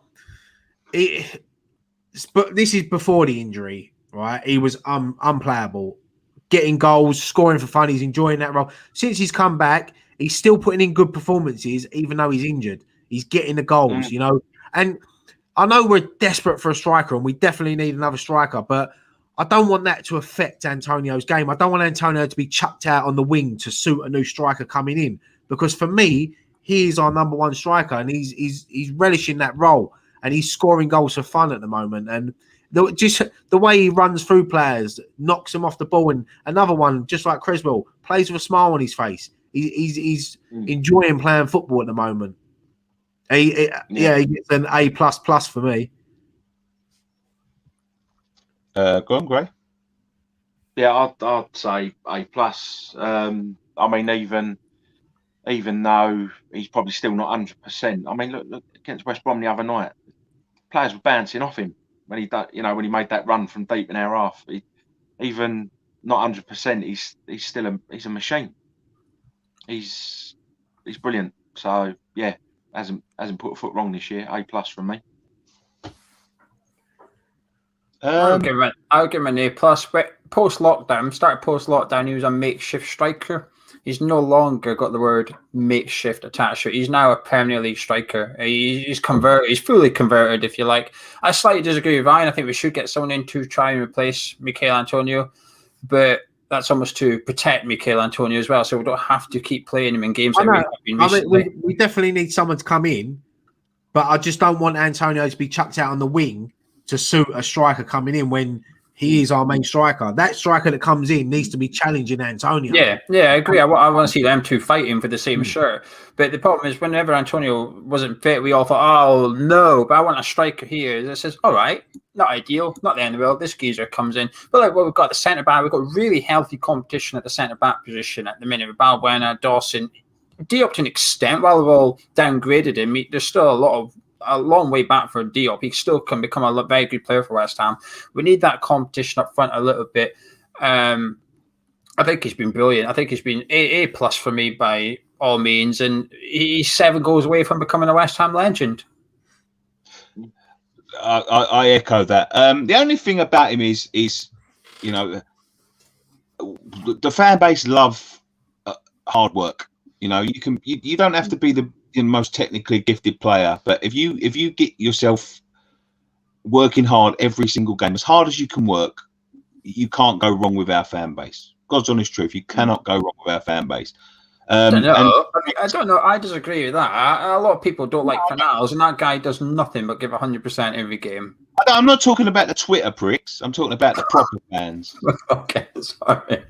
But this is before the injury, right? He was unplayable, getting goals, scoring for fun. He's enjoying that role. Since he's come back, he's still putting in good performances, even though he's injured. He's getting the goals, And I know we're desperate for a striker, and we definitely need another striker, but I don't want that to affect Antonio's game. I don't want Antonio to be chucked out on the wing to suit a new striker coming in, because for me, he is our number one striker, and he's relishing that role, and he's scoring goals for fun at the moment. And the way he runs through players, knocks them off the ball, and another one just like Creswell plays with a smile on his face. He's enjoying playing football at the moment. He gets an A++ for me. Go on, Gray. Yeah, I'd say A+. I mean, even though he's probably still not 100%. I mean, look against West Brom the other night, players were bouncing off him when he made that run from deep in our half. even not 100%, he's still a machine. He's brilliant. So yeah, hasn't put a foot wrong this year. A+ from me. I would give him an A+. But started post lockdown, he was a makeshift striker. He's no longer got the word makeshift attached to it. He's now a Premier League striker. He's converted. He's fully converted, if you like. I slightly disagree with Ryan. I think we should get someone in to try and replace Michail Antonio, but that's almost to protect Michail Antonio as well, so we don't have to keep playing him in games like we have been recently. We definitely need someone to come in, but I just don't want Antonio to be chucked out on the wing to suit a striker coming in when he is our main striker. That striker that comes in needs to be challenging Antonio. Yeah, I agree. I want to see them two fighting for the same shirt. But the problem is, whenever Antonio wasn't fit, we all thought, oh, no, but I want a striker here that says, all right, not ideal, not the end of the world. This geezer comes in. But we've got the centre-back. We've got really healthy competition at the centre-back position at the minute with Bowen, Dawson. Diop to an extent, while we've all downgraded him, there's still a long way back for Diop. He still can become a very good player for West Ham. We need that competition up front a little bit. I think he's been brilliant. I think he's been A+ for me by all means, and he's 7 goals away from becoming a West Ham legend. I echo that. The only thing about him is the fan base love hard work. You don't have to be the most technically gifted player, but if you get yourself working hard every single game, as hard as you can work, you can't go wrong with our fan base. God's honest truth, you cannot go wrong with our fan base. I don't know. I disagree with that. A lot of people don't like Fanals, and that guy does nothing but give 100% every game. I'm not talking about the Twitter pricks. I'm talking about the proper fans. Okay, sorry.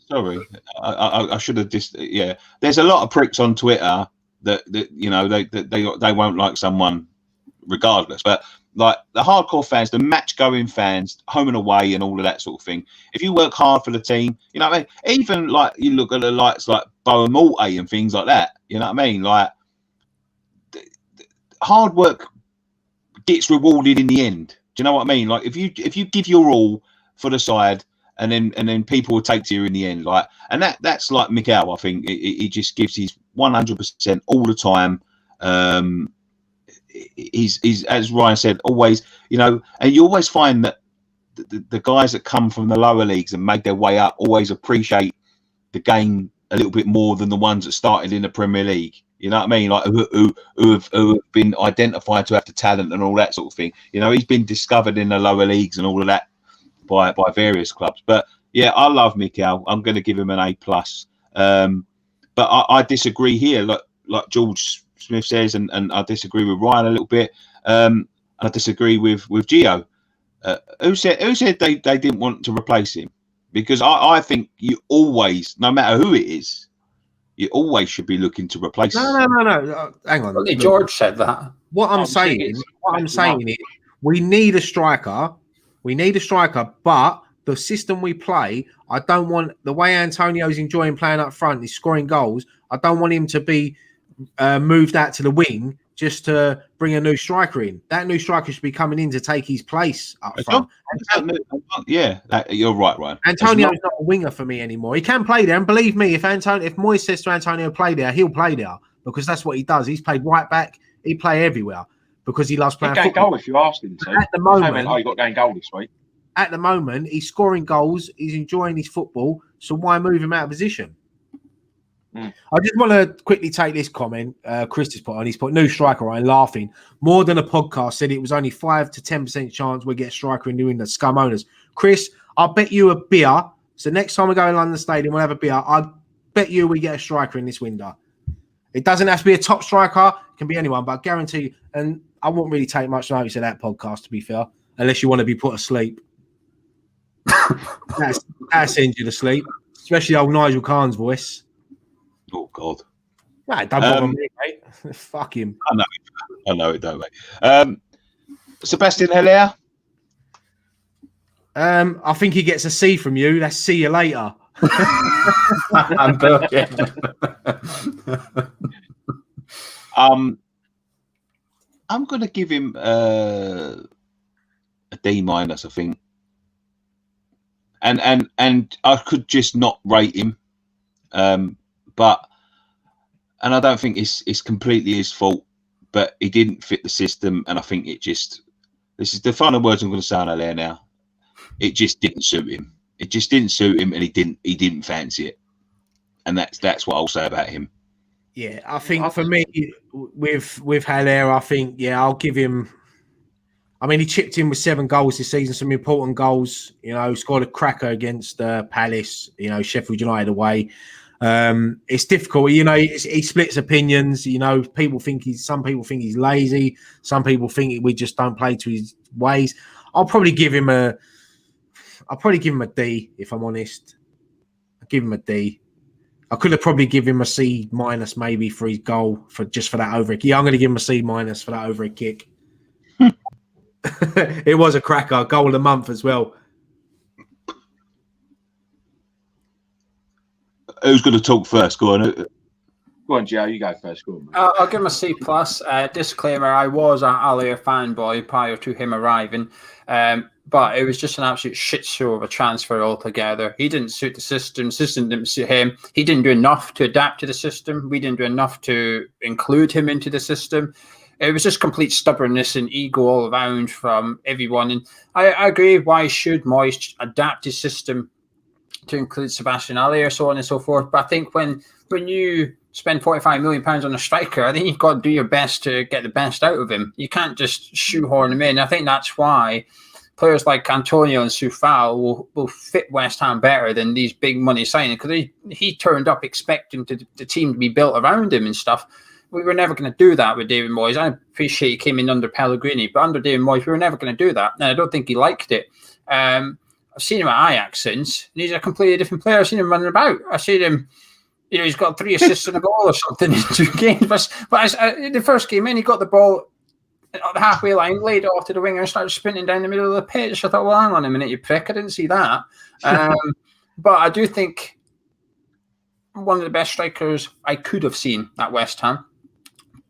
Sorry, I should have just. Yeah, there's a lot of pricks on Twitter that they won't like someone regardless, but like the hardcore fans, the match going fans, home and away and all of that sort of thing, if you work hard for the team, you know what I mean, even like you look at the likes like Bowen and things like that, you know what I mean, like hard work gets rewarded in the end. Do you know what I mean? Like if you give your all for the side, and then people will take to you in the end, like, and that's like Mikel. I think he just gives his 100% all the time. He's as Ryan said, always, and you always find that the guys that come from the lower leagues and make their way up always appreciate the game a little bit more than the ones that started in the Premier League. You know what I mean? Like who have been identified to have the talent and all that sort of thing. He's been discovered in the lower leagues and all of that by various clubs. But yeah, I love Mikel. I'm going to give him an A+. But I disagree here, like George Smith says, and I disagree with Ryan a little bit. I disagree with Gio. Who said they didn't want to replace him? Because I think you always, no matter who it is, you always should be looking to replace him. No. Hang on. Only George said that. What I'm saying is, we need a striker. We need a striker, but the system we play, I don't want the way Antonio's enjoying playing up front, he's scoring goals. I don't want him to be moved out to the wing just to bring a new striker in. That new striker should be coming in to take his place up front. You're right, Ryan. Antonio's not a winger for me anymore. He can play there, and believe me, if Moyes says to Antonio play there, he'll play there because that's what he does. He's played right back. He play everywhere because he loves playing football. Goal if you asked him to. At the moment, you got going goal this week. At the moment, he's scoring goals. He's enjoying his football. So why move him out of position? I just want to quickly take this comment Chris has put on. He's put new striker, Ryan, laughing. More than a podcast said it was only 5 to 10% chance we get a striker in New England. Scum owners. Chris, I'll bet you a beer. So next time we go to London Stadium, we'll have a beer. I bet you we get a striker in this window. It doesn't have to be a top striker. It can be anyone, but I guarantee you, and I won't really take much notice of that podcast, to be fair, unless you want to be put asleep. That sends you to sleep, especially old Nigel Khan's voice. Oh God! Nah, don't bother me, mate. Fuck him. I know it, don't mate. Sebastian Haller. I think he gets a C from you. That's see you later. I'm joking. I'm going to give him a D-, I think. and I could just not rate him, but I don't think it's completely his fault, but he didn't fit the system, and I think this is the final words I'm going to say on there now. It just didn't suit him. It just didn't suit him, and he didn't fancy it, and that's what I'll say about him. Yeah, I think for me with Haller, I think I'll give him. I mean, he chipped in with 7 goals this season, some important goals. You know, scored a cracker against Palace. You know, Sheffield United away. It's difficult. You know, he splits opinions. You know, some people think he's lazy. Some people think we just don't play to his ways. I'll probably give him a D if I'm honest. I'll give him a D. I could have probably given him a C- maybe for his goal for that over. Yeah, I'm going to give him a C- for that over a kick. It was a cracker, goal of the month as well. Who's going to talk first? Go on, Joe. You go first. Go on, I'll give him a C+. Disclaimer: I was an Haller fanboy prior to him arriving, but it was just an absolute shit show of a transfer altogether. He didn't suit the system. The system didn't suit him. He didn't do enough to adapt to the system. We didn't do enough to include him into the system. It was just complete stubbornness and ego all around from everyone. And I agree. Why should Moyes adapt his system to include Sebastian Haller, so on and so forth? But I think when you spend £45 million on a striker, I think you've got to do your best to get the best out of him. You can't just shoehorn him in. I think that's why players like Antonio and Soufal will fit West Ham better than these big money signings, because he turned up expecting the team to be built around him and stuff. We were never going to do that with David Moyes. I appreciate he came in under Pellegrini, but under David Moyes, we were never going to do that. And I don't think he liked it. I've seen him at Ajax since, and he's a completely different player. I've seen him running about. I've seen him, he's got 3 assists and a goal or something in 2 games. But in the first game in, he got the ball at the halfway line, laid it off to the winger, and started sprinting down the middle of the pitch. I thought, well, hang on a minute, you prick. I didn't see that. But I do think one of the best strikers I could have seen at West Ham,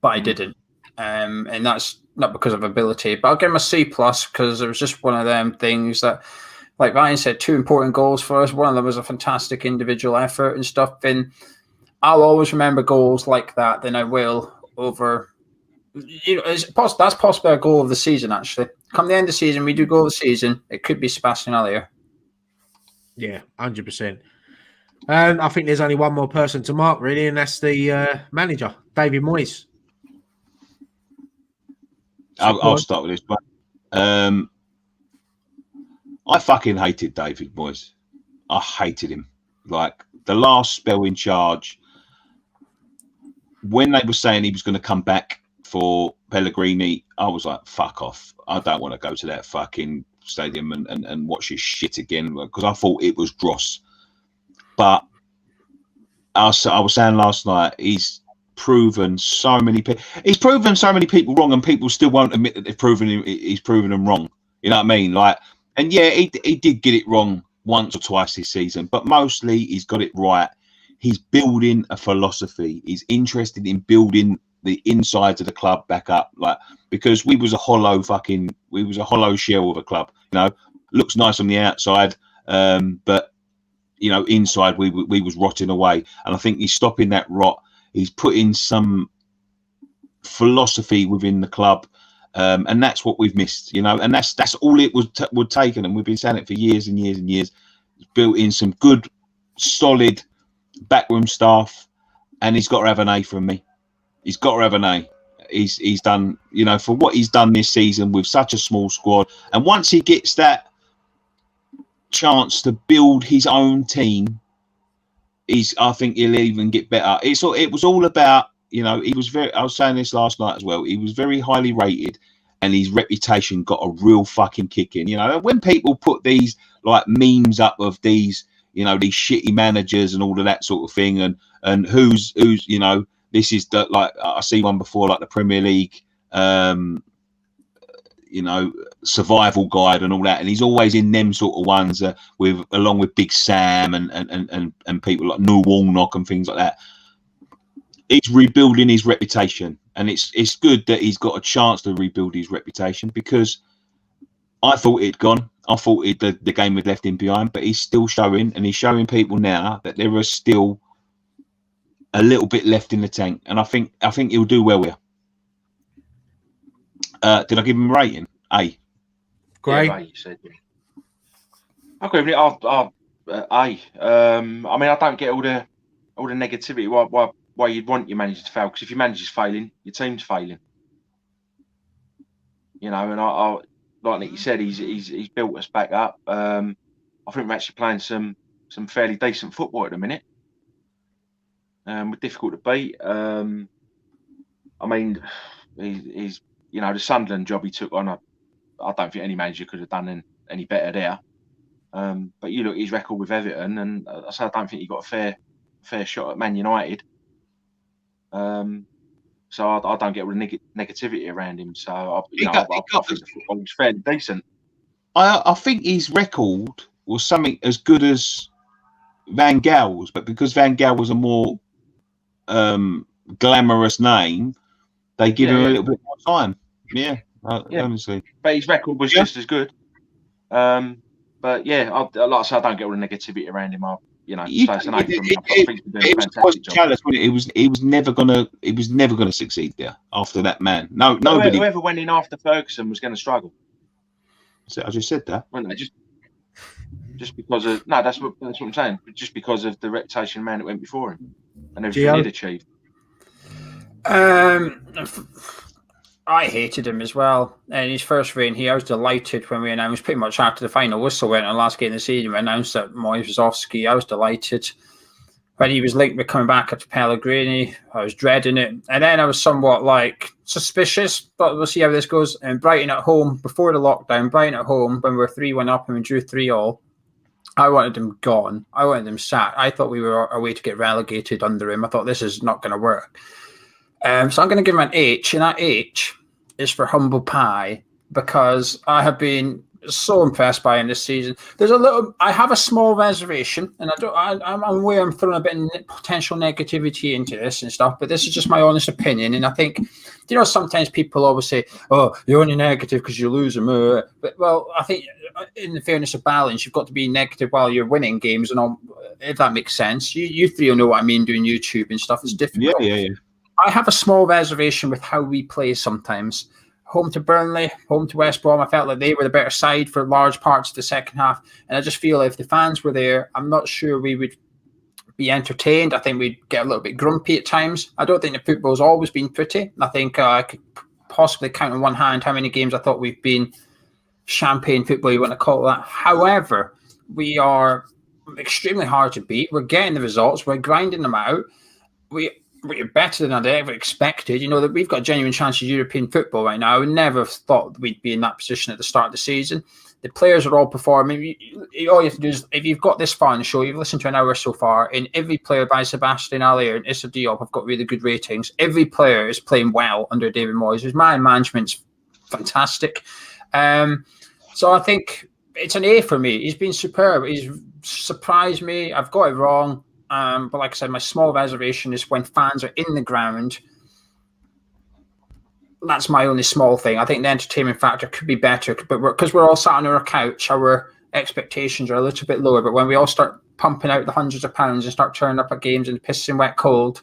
but I didn't. And that's not because of ability. But I'll give him a C+, because it was just one of them things that, like Ryan said, 2 important goals for us. One of them was a fantastic individual effort and stuff. And I'll always remember goals like that than I will over... that's possibly our goal of the season, actually. Come the end of the season, we do goal of the season. It could be Sebastian Haller. Yeah, 100%. And I think there's only one more person to mark, really, and that's the manager, David Moyes. I'll start with this one. I fucking hated David Moyes. I hated him. Like, the last spell in charge, when they were saying he was going to come back for Pellegrini, I was like, fuck off. I don't want to go to that fucking stadium and watch his shit again, because I thought it was dross. But I was saying last night, he's proven so many people wrong, and people still won't admit that he's proven them wrong. You know what I mean? Like, and yeah, he did get it wrong once or twice this season, but mostly he's got it right. He's building a philosophy. He's interested in building the insides of the club back up, like, because we was a hollow shell of a club. You know, looks nice on the outside, but you know, inside we was rotting away. And I think he's stopping that rot. He's putting some philosophy within the club, and that's what we've missed. You know, and that's all it would take. And we've been saying it for years and years and years. He's built in some good, solid backroom staff, and he's got to have an A from me. He's got to have an A. He's done, you know, for what he's done this season with such a small squad. And once he gets that chance to build his own team, I think he'll even get better. It was all about, you know, I was saying this last night as well. He was very highly rated, and his reputation got a real fucking kick in. You know, when people put these like memes up of these, you know, these shitty managers and all of that sort of thing, and who's you know, this is the, like, I see one before, like the Premier League, you know, survival guide and all that, and he's always in them sort of ones along with Big Sam and people like Neil Warnock and things like that. He's rebuilding his reputation, and it's good that he's got a chance to rebuild his reputation, because I thought it'd gone. I thought the game had left him behind, but he's still showing, and he's showing people now that there is still a little bit left in the tank, and I think he'll do well here. Did I give him a rating? A. Great. Yeah, you said. I agree with it. A. I mean, I don't get all the negativity. Why you'd want your manager to fail? Because if your manager's failing, your team's failing. You know, and I like Nicky said, he's built us back up. I think we're actually playing some fairly decent football at the minute. We're difficult to beat. I mean, he's the Sunderland job he took on. I don't think any manager could have done any better there. But you look at his record with Everton, and I don't think he got a fair shot at Man United. So I don't get all the negativity around him. So I think the football was fairly decent. I think his record was something as good as Van Gaal's, but because Van Gaal was a more glamorous name, they give him a little bit more time. Yeah, honestly. But his record was just as good. But yeah, like I said, I don't get all the negativity around him. He was never gonna succeed there after that man. Nobody. Whoever went in after Ferguson was going to struggle. So I just said that. Well, just because of that's what I'm saying. Just because of the reputation of the man that went before him and everything he'd achieved. I hated him as well. In his first reign, I was delighted when we announced pretty much after the final whistle went on the last game of the season. We announced that Moyes was off ski. I was delighted. When he was linked with coming back after Pellegrini, I was dreading it. And then I was somewhat suspicious, but we'll see how this goes. And Brighton at home, before the lockdown, when we were 3-1 up and we drew 3-3, I wanted him gone. I wanted him sacked. I thought we were a way to get relegated under him. I thought this is not going to work. So I'm going to give him an H, and that H is for humble pie, because I have been so impressed by him this season. I have a small reservation, and I'm aware I'm throwing a bit of potential negativity into this and stuff, but this is just my honest opinion. And I think, sometimes people always say, "Oh, you're only negative because you lose them." But I think in the fairness of balance, you've got to be negative while you're winning games, and all, if that makes sense. You three will know what I mean doing YouTube and stuff. It's difficult. Yeah. I have a small reservation with how we play sometimes. Home to Burnley, home to West Brom, I felt like they were the better side for large parts of the second half. And I just feel if the fans were there, I'm not sure we would be entertained. I think we'd get a little bit grumpy at times. I don't think the football's always been pretty. I think I could possibly count on one hand how many games I thought we've been champagne football, you want to call it that. However, we are extremely hard to beat. We're getting the results. We're grinding them out. We're better than I'd ever expected. That we've got a genuine chance of European football right now. I never thought we'd be in that position at the start of the season. The players are all performing. All you have to do is, if you've got this far in the show, you've listened to an hour so far, and every player by Sebastian Haller and Issa Diop have got really good ratings. Every player is playing well under David Moyes. His man management's fantastic. So I think it's an A for me. He's been superb. He's surprised me. I've got it wrong. But like I said, my small reservation is when fans are in the ground. That's my only small thing. I think the entertainment factor could be better, but because we're all sat on our couch, our expectations are a little bit lower. But when we all start pumping out the hundreds of pounds and start turning up at games in the pissing wet cold,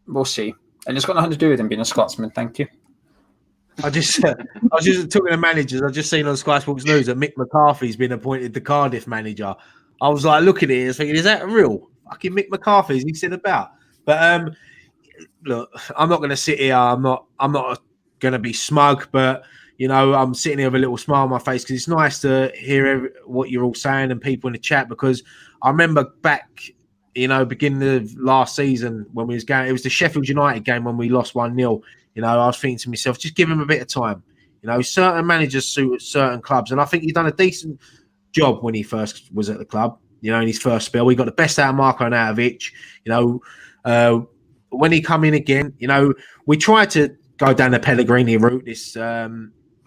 we'll see. And it's got nothing to do with him being a Scotsman. Thank you. I was just talking to managers. I've just seen on Sky Sports News that Mick McCarthy's been appointed the Cardiff manager. I was looking at it and thinking, is that real? Fucking Mick McCarthy, is he said about? But look, I'm not going to sit here. I'm not going to be smug, but I'm sitting here with a little smile on my face because it's nice to hear what you're all saying and people in the chat. Because I remember back, beginning of last season when we was going, it was the Sheffield United game when we lost 1-0. I was thinking to myself, just give him a bit of time. Certain managers suit certain clubs, and I think he's done a decent job when he first was at the club, in his first spell. We got the best out of Marko Arnautovic. When he come in again, we tried to go down the Pellegrini route, this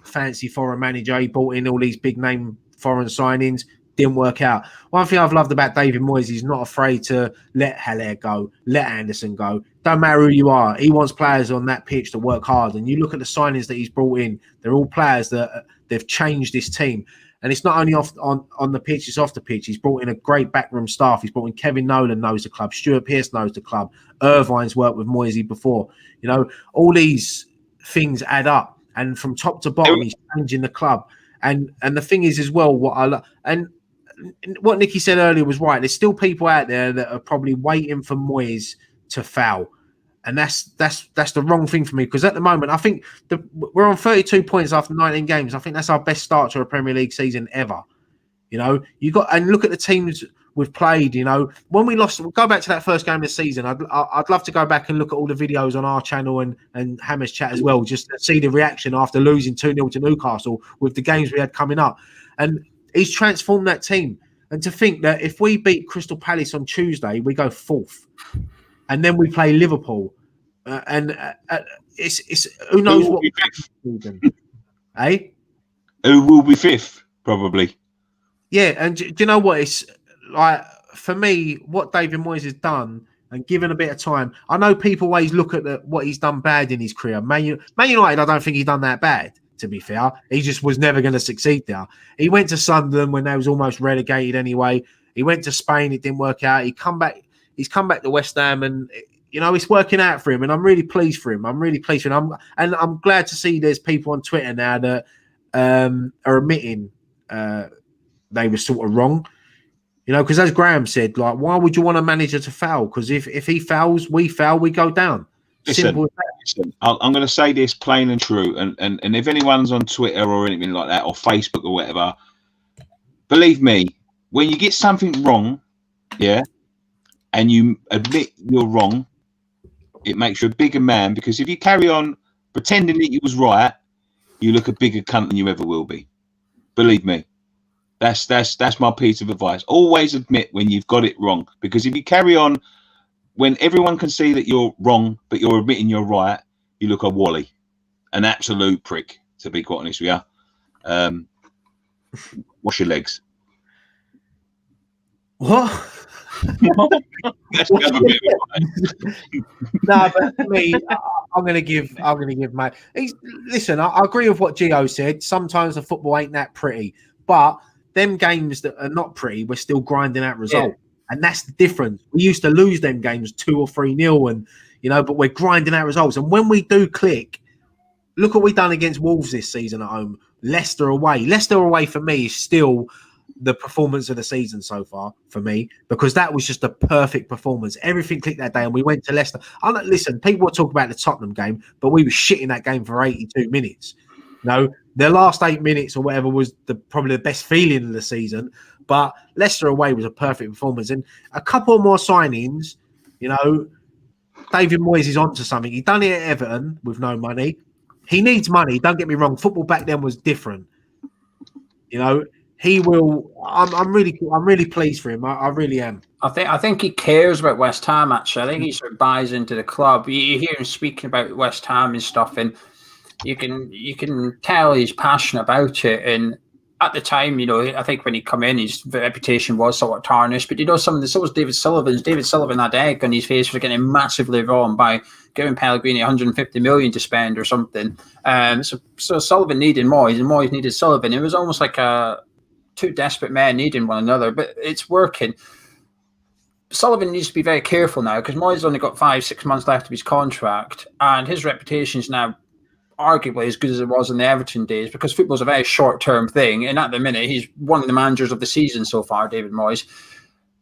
fancy foreign manager. He brought in all these big name foreign signings. didn't work out. One thing I've loved about David Moyes, he's not afraid to let Haller go, let Anderson go. Don't matter who you are. He wants players on that pitch to work hard. And you look at the signings that he's brought in, they're all players that they've changed this team. And it's not only on the pitch, it's off the pitch. He's brought in a great backroom staff. He's brought in Kevin Nolan knows the club. Stuart Pearce knows the club. Irvine's worked with Moisey before. You know, all these things add up. And from top to bottom, he's changing the club. And the thing is as well, and what Nicky said earlier was right. There's still people out there that are probably waiting for Moyes to foul. And that's the wrong thing for me, because at the moment, I think we're on 32 points after 19 games. I think that's our best start to a Premier League season ever. You know, and look at the teams we've played. You know, when we lost, we'll go back to that first game of the season. I'd love to go back and look at all the videos on our channel and Hammer's chat as well, just to see the reaction after losing 2-0 to Newcastle with the games we had coming up. And he's transformed that team. And to think that if we beat Crystal Palace on Tuesday, we go 4th. And then we play Liverpool, it's who knows what. Eh? Who will be 5th? Probably. Yeah, and do you know what? It's like, for me, what David Moyes has done, and given a bit of time, I know people always look at what he's done bad in his career. Man United, I don't think he's done that bad. To be fair, he just was never going to succeed there. He went to Sunderland when they was almost relegated anyway. He went to Spain, it didn't work out. He's come back to West Ham, and you know it's working out for him, and I'm really pleased for him. I'm glad to see there's people on Twitter now that are admitting they were sort of wrong. You know, because as Graham said, like, why would you want a manager to foul? Because if he fouls, we foul, we go down. Simple as that. Listen, I'm going to say this plain and true, and if anyone's on Twitter or anything like that, or Facebook or whatever, believe me, when you get something wrong, yeah, and you admit you're wrong, it makes you a bigger man, because if you carry on pretending that you was right, you look a bigger cunt than you ever will be. Believe me. That's my piece of advice. Always admit when you've got it wrong, because if you carry on when everyone can see that you're wrong, but you're admitting you're right, you look a wally, an absolute prick, to be quite honest with you. Wash your legs. What? That's a bit No, but for me, I'm gonna give my. Listen, I agree with what Gio said. Sometimes the football ain't that pretty, but them games that are not pretty, we're still grinding out result, and that's the difference. We used to lose them games 2 or 3-0, and you know, but we're grinding out results. And when we do click, look what we've done against Wolves this season at home. Leicester away for me is still the performance of the season so far for me, because that was just a perfect performance. Everything clicked that day, and we went to Leicester. Listen, people will talk about the Tottenham game, but we were shitting that game for 82 minutes. No, the last 8 minutes or whatever was probably the best feeling of the season. But Leicester away was a perfect performance, and a couple more signings. You know, David Moyes is onto something. He done it at Everton with no money. He needs money. Don't get me wrong. Football back then was different. You know. He will. I'm really pleased for him. I really am. I think he cares about West Ham. Actually, I think he sort of buys into the club. You hear him speaking about West Ham and stuff, and you can tell he's passionate about it. And at the time, you know, I think when he come in, his reputation was somewhat tarnished. But you know, so was David Sullivan's. David Sullivan had egg on his face for getting massively wrong by giving Pellegrini 150 million to spend or something. So Sullivan needed Moyes, and Moyes needed Sullivan. It was almost like two desperate men needing one another, but it's working. Sullivan needs to be very careful now, because Moyes only got 5-6 months left of his contract, and his reputation is now arguably as good as it was in the Everton days, because football's a very short-term thing, and at the minute he's one of the managers of the season so far, David Moyes.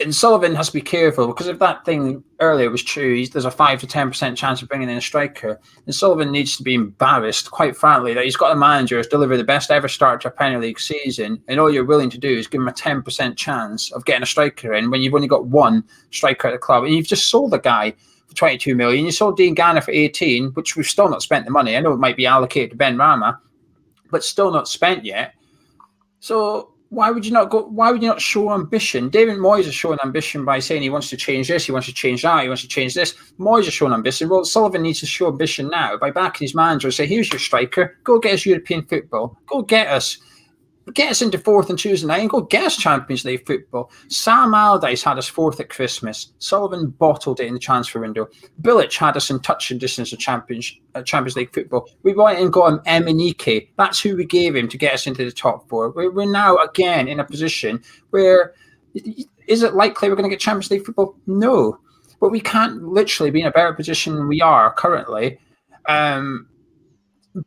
And Sullivan has to be careful, because if that thing earlier was true, there's a 5 to 10% chance of bringing in a striker. And Sullivan needs to be embarrassed, quite frankly, that he's got a manager who's delivered the best ever start to a Premier League season, and all you're willing to do is give him a 10% chance of getting a striker in when you've only got one striker at the club. And you've just sold the guy for 22 million. You sold Dean Garner for 18, which we've still not spent the money. I know it might be allocated to Ben Rama, but still not spent yet. So why would you not show ambition? David Moyes is showing ambition by saying he wants to change this, he wants to change that, he wants to change this. Moyes is showing ambition. Well, Sullivan needs to show ambition now by backing his manager and say, here's your striker, go get us European football, go get us Get us into 4th and Tuesday night and go get us Champions League football. Sam Allardyce had us 4th at Christmas. Sullivan bottled it in the transfer window. Bilic had us in touching distance of Champions League football. We went and got him Nicky. That's who we gave him to get us into the top 4. We're now again in a position where, is it likely we're going to get Champions League football? No. But we can't literally be in a better position than we are currently.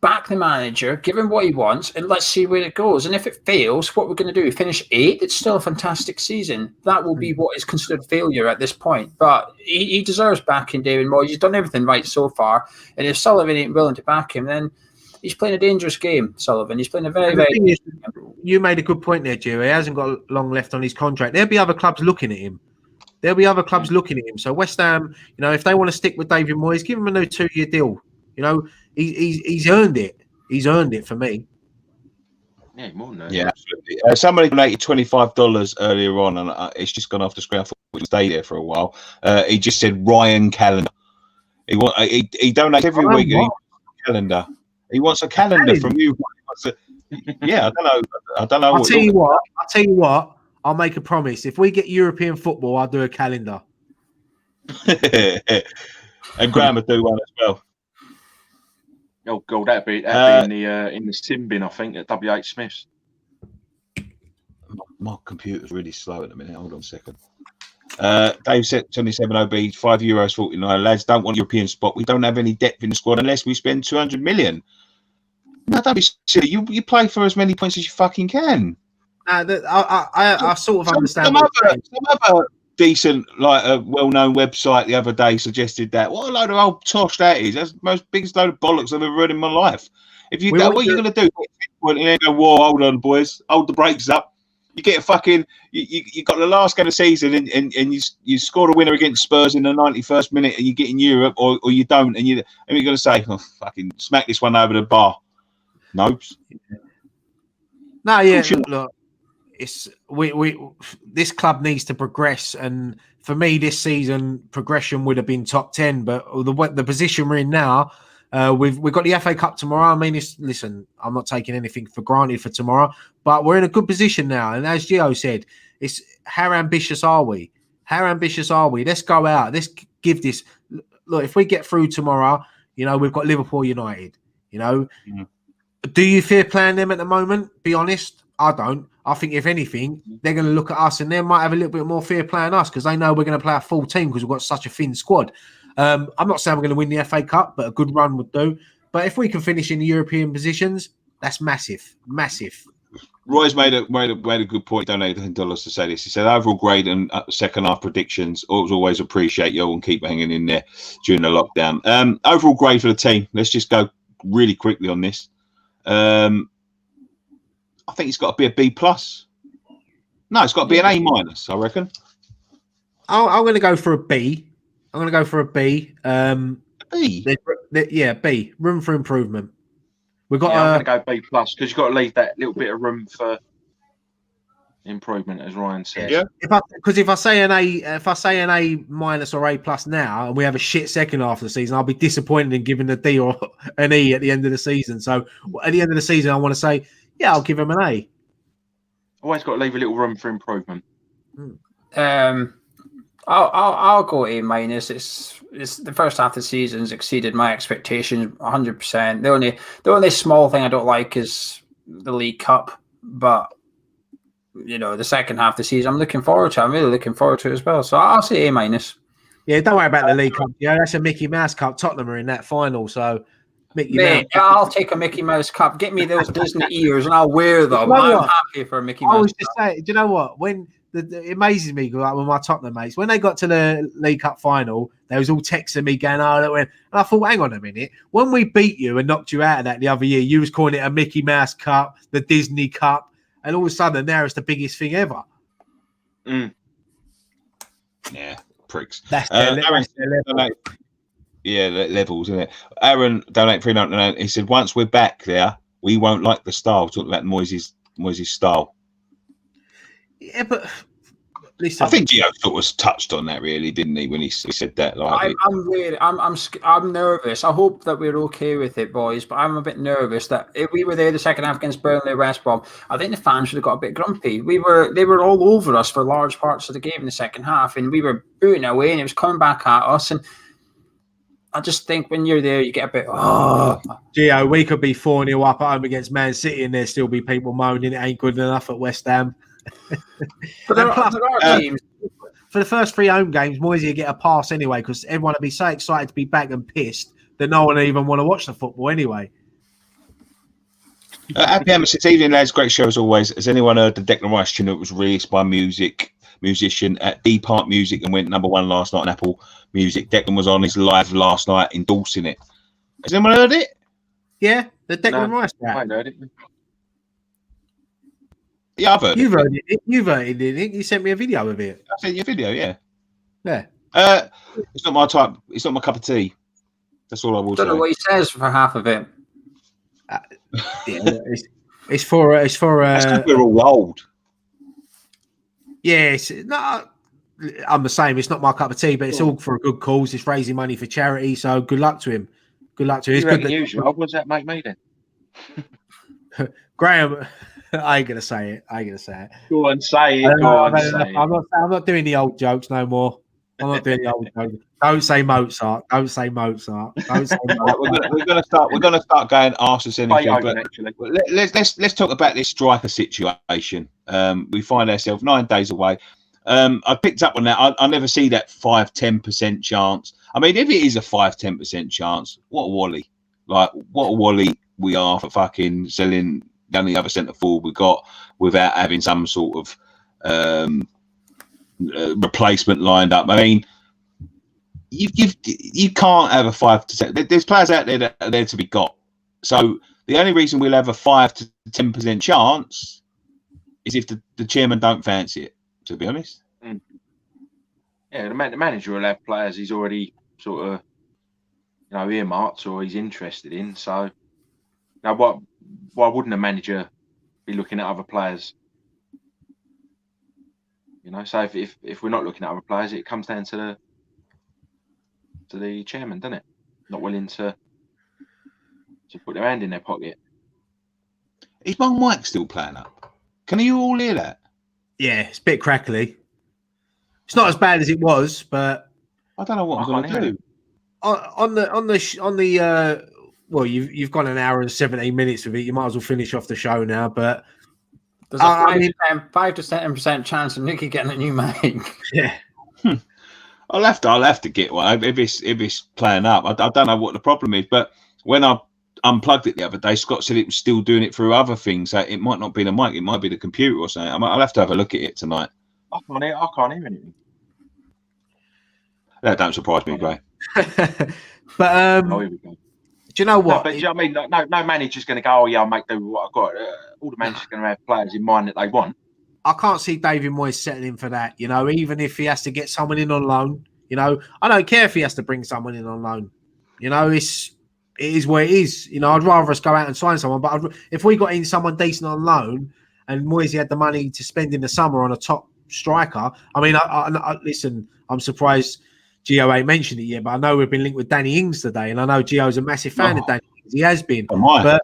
Back the manager, give him what he wants, and let's see where it goes. And if it fails, what we're going to do? Finish 8th? It's still a fantastic season. That will be what is considered failure at this point. But he deserves backing David Moyes. He's done everything right so far. And if Sullivan ain't willing to back him, then he's playing a dangerous game, Sullivan. He's playing a very, very... You made a good point there, Joe. He hasn't got long left on his contract. There'll be other clubs looking at him. So West Ham, if they want to stick with David Moyes, give him a new 2-year deal. He's earned it. He's earned it for me. Yeah, more than that. Yeah, absolutely. Somebody donated $25 earlier on, and it's just gone off the screen. I thought we'd stay there for a while. He just said Ryan Calendar. He donates every week. Calendar. He wants a calendar from you. Yeah, I don't know. I'll tell you what. I'll make a promise. If we get European football, I'll do a calendar. And Graham will do one as well. Oh God, that'd be in the sim bin, I think, at WH Smith's. My computer's really slow at the minute. Hold on a second. Dave said 27 OB, €5.49. Lads don't want European spot. We don't have any depth in the squad unless we spend 200 million. No, don't be silly. You play for as many points as you fucking can. I sort of understand. Some other decent, well-known website the other day suggested that. What a load of old tosh that is. That's the most biggest load of bollocks I've ever read in my life. What are you going to do? And then go, whoa, hold on, boys. Hold the brakes up. You get a fucking... You got the last game of the season and you scored a winner against Spurs in the 91st minute and you get in Europe or you don't and you're going to say, oh, fucking smack this one over the bar. Nope. No, yeah, look. This club needs to progress, and for me, this season progression would have been top 10. But the position we're in now, we've got the FA Cup tomorrow. I mean, listen, I'm not taking anything for granted for tomorrow, but we're in a good position now. And as Gio said, it's how ambitious are we? How ambitious are we? Let's go out. Let's give this. Look, if we get through tomorrow, we've got Liverpool United. Do you fear playing them at the moment? Be honest. I don't. I think if anything, they're going to look at us and they might have a little bit more fear playing us because they know we're going to play a full team because we've got such a thin squad. I'm not saying we're going to win the FA Cup, but a good run would do. But if we can finish in the European positions, that's massive, massive. Roy's made a good point. Donated $10 to say this. He said overall grade and second half predictions. Always appreciate you all and keep hanging in there during the lockdown. Overall grade for the team. Let's just go really quickly on this. I think it's got to be a B+. No, it's got to be an A-, I reckon. I'm going to go for a B. B. Yeah, B. Room for improvement. We've got. I'm going to go B+ because you've got to leave that little bit of room for improvement, as Ryan said. Yeah. Because if I say an A- or A+ now, and we have a shit second half of the season, I'll be disappointed in giving a D or an E at the end of the season. So at the end of the season, I want to say, yeah, I'll give him an A. Always got to leave a little room for improvement. I'll go A-. It's the first half of the season's exceeded my expectations 100%. The only small thing I don't like is the League Cup, but the second half of the season I'm looking forward to. I'm really looking forward to it as well. So I'll say A-. Yeah, don't worry about the League Cup. Yeah, that's a Mickey Mouse Cup. Tottenham are in that final, so. I'll take a Mickey Mouse Cup. Get me those Disney ears and I'll wear them. I'm happy for a Mickey Mouse. I was just saying, do you know what? When it amazes me, like with my Tottenham mates, when they got to the League Cup final, they was all texting me going, "Oh, that went." And I thought, hang on a minute. When we beat you and knocked you out of that the other year, you was calling it a Mickey Mouse Cup, the Disney Cup, and all of a sudden now it's the biggest thing ever. Yeah, pricks. That's their level. Yeah, levels, isn't it? Aaron donate $3.99. He said, once we're back there, we won't like the style. Talking about Moyes' style. Yeah, but listen. I think Gio sort of touched on that, really, didn't he, when he said that? Like, I'm nervous. I hope that we're okay with it, boys. But I'm a bit nervous that if we were there the second half against Burnley, West Brom, I think the fans would have got a bit grumpy. They were all over us for large parts of the game in the second half, and we were booting away, and it was coming back at us. And I just think when you're there, you get a bit. Gio, we could be 4-0 up at home against Man City, and there still be people moaning it ain't good enough at West Ham. But there are teams. For the first 3 home games, Moisey will get a pass anyway because everyone will be so excited to be back and pissed that no one will even want to watch the football anyway. Happy Hammersmith evening, lads. Great show as always. Has anyone heard the Declan Rice tune that was released by musician at Night Pint Music and went #1 last night on Apple Music? Declan was on his live last night endorsing it. Has anyone heard it? Yeah, the Declan Rice rap. I heard it. Yeah, I've heard You've heard it. You've heard it, didn't you? You sent me a video of it. I sent you a video, yeah. Yeah. It's not my type. It's not my cup of tea. That's all I will say. I don't know what he says for half of it. Yeah, it's for. That's 'cause we're all old. Yes, no, I'm the same. It's not my cup of tea, but it's all for a good cause. It's raising money for charity. So good luck to him. Good luck to him. It's good usual. What does that make me then? Graham, I ain't gonna say it. Go on, say it. I'm not doing the old jokes no more. I'm not doing the old jokes. Don't say Mozart. Don't say Mozart. Don't say Mozart. We're gonna start going. Ask us anything. But let's talk about this striker situation. We find ourselves 9 days away. I picked up on that. I never see that 5-10% chance. I mean, if it is a 5-10% chance, what a wally! Like what a wally we are for fucking selling down the other centre forward we got without having some sort of replacement lined up. I mean, you can't have a 5 to 10. There's players out there that are there to be got. So the only reason we'll have a 5 to 10% chance is if the chairman don't fancy it. To be honest, yeah, the manager will have players he's already sort of earmarked or he's interested in. So now, why wouldn't a manager be looking at other players? So if we're not looking at other players, it comes down to the chairman, doesn't it? Not willing to put their hand in their pocket. Is my mic still playing up? Can you all hear that? Yeah, it's a bit crackly. It's not as bad as it was, but I don't know what I'm going to do. On the well, you've gone an hour and 17 minutes with it. You might as well finish off the show now. But there's a 5 to 7% chance of Nicky getting a new mic. Yeah, I'll have to get one if it's playing up. I don't know what the problem is, but when I unplugged it the other day, Scott said it was still doing it through other things. So it might not be the mic, it might be the computer or something. I'll have to have a look at it tonight. I can't hear anything. That don't surprise me, Gray. But here we go. Do you know what? No, but do you know what I mean? No manager's going to go, yeah, I'll make do with what I've got. All the managers are going to have players in mind that they want. I can't see David Moyes settling for that, even if he has to get someone in on loan. I don't care if he has to bring someone in on loan. It is where it is. I'd rather us go out and sign someone. But if we got in someone decent on loan and Moisey had the money to spend in the summer on a top striker, I mean, I listen, I'm surprised Gio ain't mentioned it yet, but I know we've been linked with Danny Ings today, and I know Gio's a massive fan of Danny Ings. He has been. But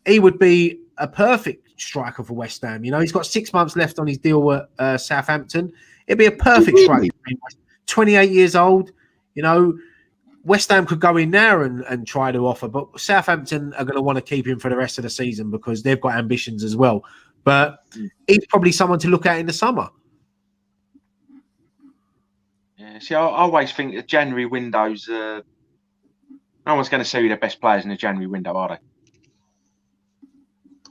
he would be a perfect striker for West Ham. He's got 6 months left on his deal at Southampton. It'd be a perfect striker. 28 years old, West Ham could go in there and try to offer, but Southampton are going to want to keep him for the rest of the season because they've got ambitions as well. But he's probably someone to look at in the summer. Yeah, see, I always think that January windows, no one's going to see the best players in the January window, are they?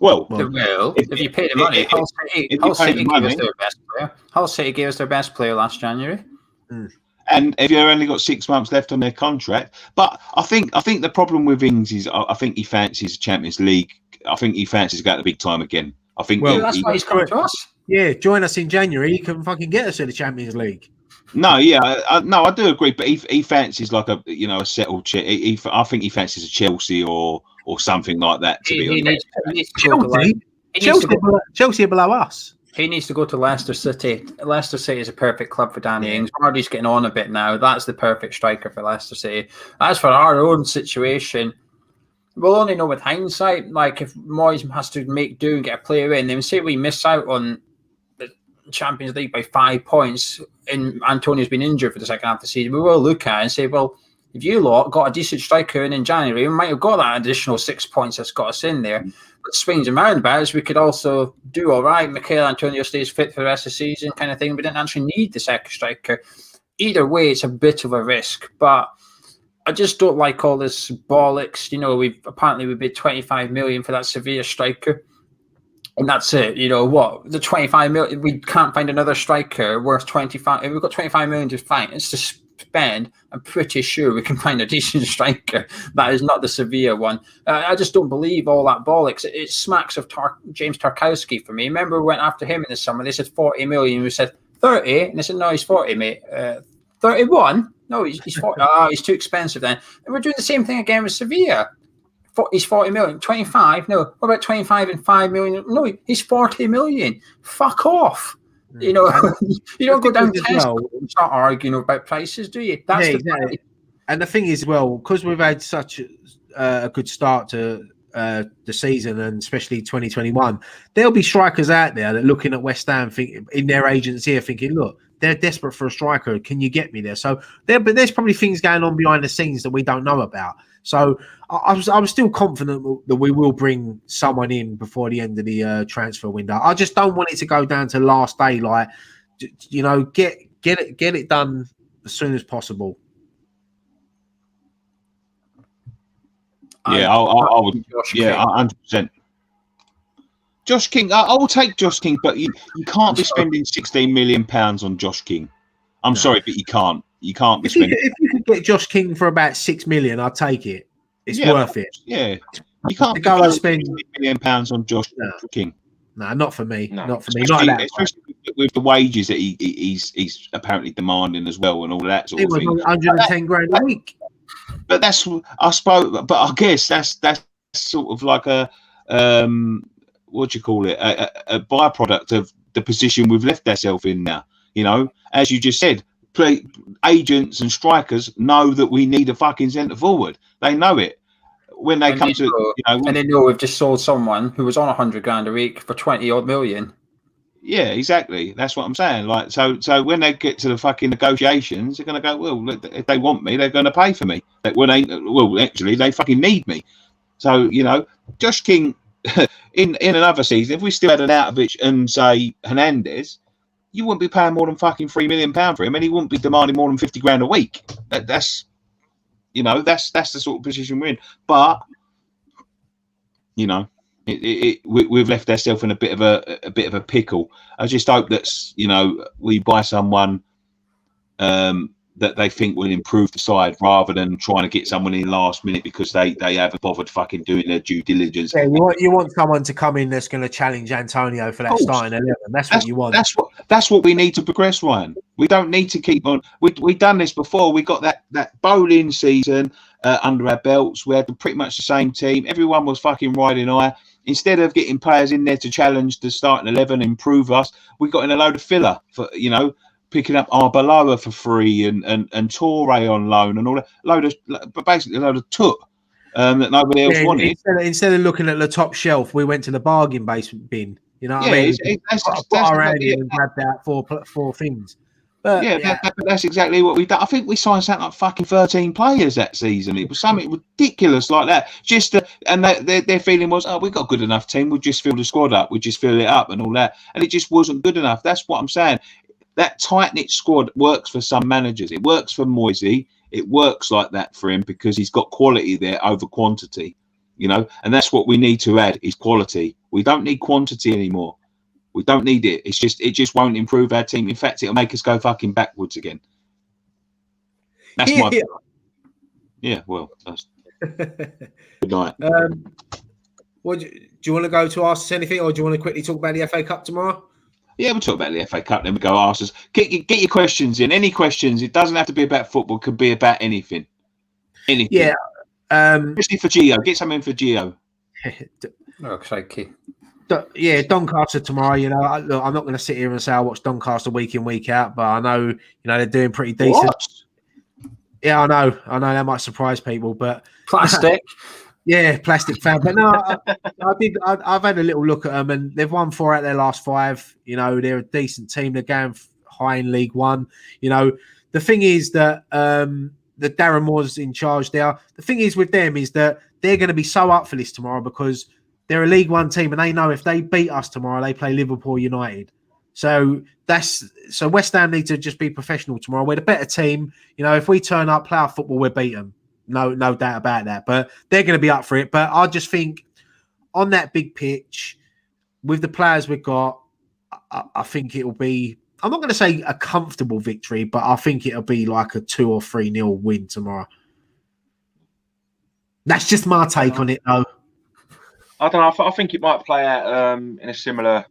Well, they will. If you pay the money, Hull City gave us their best player. Hull City gave us their best player last January. And if you've only got 6 months left on their contract, but I think the problem with Ings is I think he fancies Champions League. I think he fancies going to the big time again. I think that's why he's coming to us. Yeah, join us in January. He can fucking get us to the Champions League. No, yeah, I do agree, but he fancies like a settled. I think he fancies a Chelsea or something like that. To be honest, Chelsea are below us. He needs to go to Leicester City. Leicester City is a perfect club for Danny Ings. Vardy's getting on a bit now. That's the perfect striker for Leicester City. As for our own situation, we'll only know with hindsight. Like, if Moyes has to make do and get a player in, then say we miss out on the Champions League by 5 points and Antonio's been injured for the second half of the season, we will look at it and say, well, if you lot got a decent striker in January, we might have got that additional 6 points that's got us in there. But swings and roundabouts, we could also do all right. Mikel Antonio stays fit for the rest of the season, kind of thing. We didn't actually need the second striker. Either way, it's a bit of a risk. But I just don't like all this bollocks. You know, we bid 25 million for that Sevilla striker. And that's it. You know what? The 25 million, we can't find another striker worth 25. If we've got 25 million to find, it's to spend. I'm pretty sure we can find a decent striker. That is not the Sevilla one. I just don't believe all that bollocks. It smacks of James Tarkowski for me. Remember, we went after him in the summer. They said 40 million. We said 30. And they said, no, he's 40, mate. 31? No, he's 40. He's too expensive then. And we're doing the same thing again with Sevilla. He's 40 million. 25? No. What about 25 and 5 million? No, he's 40 million. Fuck off. You know, you don't go down to Tesco and start arguing about prices, do you? That's exactly. And the thing is, well, because we've had such a good start to the season, and especially 2021, there'll be strikers out there that looking at West Ham in their agents here thinking, look, they're desperate for a striker. Can you get me there? So there's probably things going on behind the scenes that we don't know about. So I'm still confident that we will bring someone in before the end of the transfer window. I just don't want it to go down to last day. Like, you know, get it done as soon as possible. Yeah, I would. Yeah, 100%. Josh King, I will take Josh King, but you can't be spending £16 million on Josh King. I'm sorry, but you can't. You can't be spending. If you could get Josh King for about £6 million, I'd take it. It's worth it. Yeah, you can't go and spend £16 million on Josh King. No, not for me. No. Not for me. Especially, not especially with the wages that he's apparently demanding as well, and all that sort of thing. 110 grand a week. But that's, I suppose. But I guess that's sort of like a what do you call it? A byproduct of the position we've left ourselves in now. You know, as you just said, agents and strikers know that we need a fucking centre forward. They know it when they come to, you know, and they know we've just sold someone who was on 100 grand a week for 20 odd million. Yeah, exactly. That's what I'm saying. Like, so when they get to the fucking negotiations, they're going to go, well, if they want me, they're going to pay for me. Actually, they fucking need me. So, you know, Josh King in another season, if we still had an Arnautovic and say Hernandez, you wouldn't be paying more than fucking £3 million for him, and he wouldn't be demanding more than 50 grand a week. That's you know, that's the sort of position we're in. But you know, we've left ourselves in a bit of a pickle. I just hope that, you know, we buy someone that they think will improve the side, rather than trying to get someone in last minute because they haven't bothered fucking doing their due diligence. Yeah, you want someone to come in that's going to challenge Antonio for that starting 11. That's what you want. That's what we need to progress, Ryan. We don't need to keep on. We've done this before. We got that bowling season under our belts. We had pretty much the same team. Everyone was fucking riding high. Instead of getting players in there to challenge the starting 11, improve us, we got in a load of filler for, you know, picking up Arbeloa for free and Toure on loan and all that. Basically a load of toot that nobody else wanted. Instead of looking at the top shelf, we went to the bargain basement bin. You know what I mean? And grabbed out four things. But, that's exactly what we done. I think we signed something like fucking 13 players that season. It was something ridiculous like that. And their feeling was, oh, we got a good enough team. We'll just fill the squad up. We'll just fill it up and all that. And it just wasn't good enough. That's what I'm saying. That tight-knit squad works for some managers. It works for Moisey. It works like that for him because he's got quality there over quantity, you know. And that's what we need to add is quality. We don't need quantity anymore. We don't need it. It just won't improve our team. In fact, it'll make us go fucking backwards again. That's well, that's good night. Do you want to go to ask us anything, or do you want to quickly talk about the FA Cup tomorrow? Yeah, we'll talk about the FA Cup. Then we go ask us. Get your questions in. Any questions? It doesn't have to be about football. It could be about anything. Anything. Yeah. Especially for Gio. Get something for Gio. Oh, crikey. Doncaster tomorrow. You know, look, I'm not going to sit here and say I watch Doncaster week in, week out, but I know, they're doing pretty decent. What? Yeah, I know that might surprise people, but plastic. Yeah, plastic fan. But no, I've had a little look at them, and they've won 4 out of their last 5. They're a decent team. They're going high in League One. The thing is that that Darren Moore's in charge there. The thing is with them is that they're going to be so up for this tomorrow because they're a League One team, and they know if they beat us tomorrow, they play Liverpool United. So West Ham need to just be professional tomorrow. We're the better team. If we turn up, play our football, we'll beat them. No doubt about that. But they're going to be up for it. But I just think on that big pitch, with the players we've got, I think it will be, I'm not going to say a comfortable victory, but I think it'll be like a 2 or 3-0 win tomorrow. That's just my take on it, though. I don't know. I think it might play out in a similar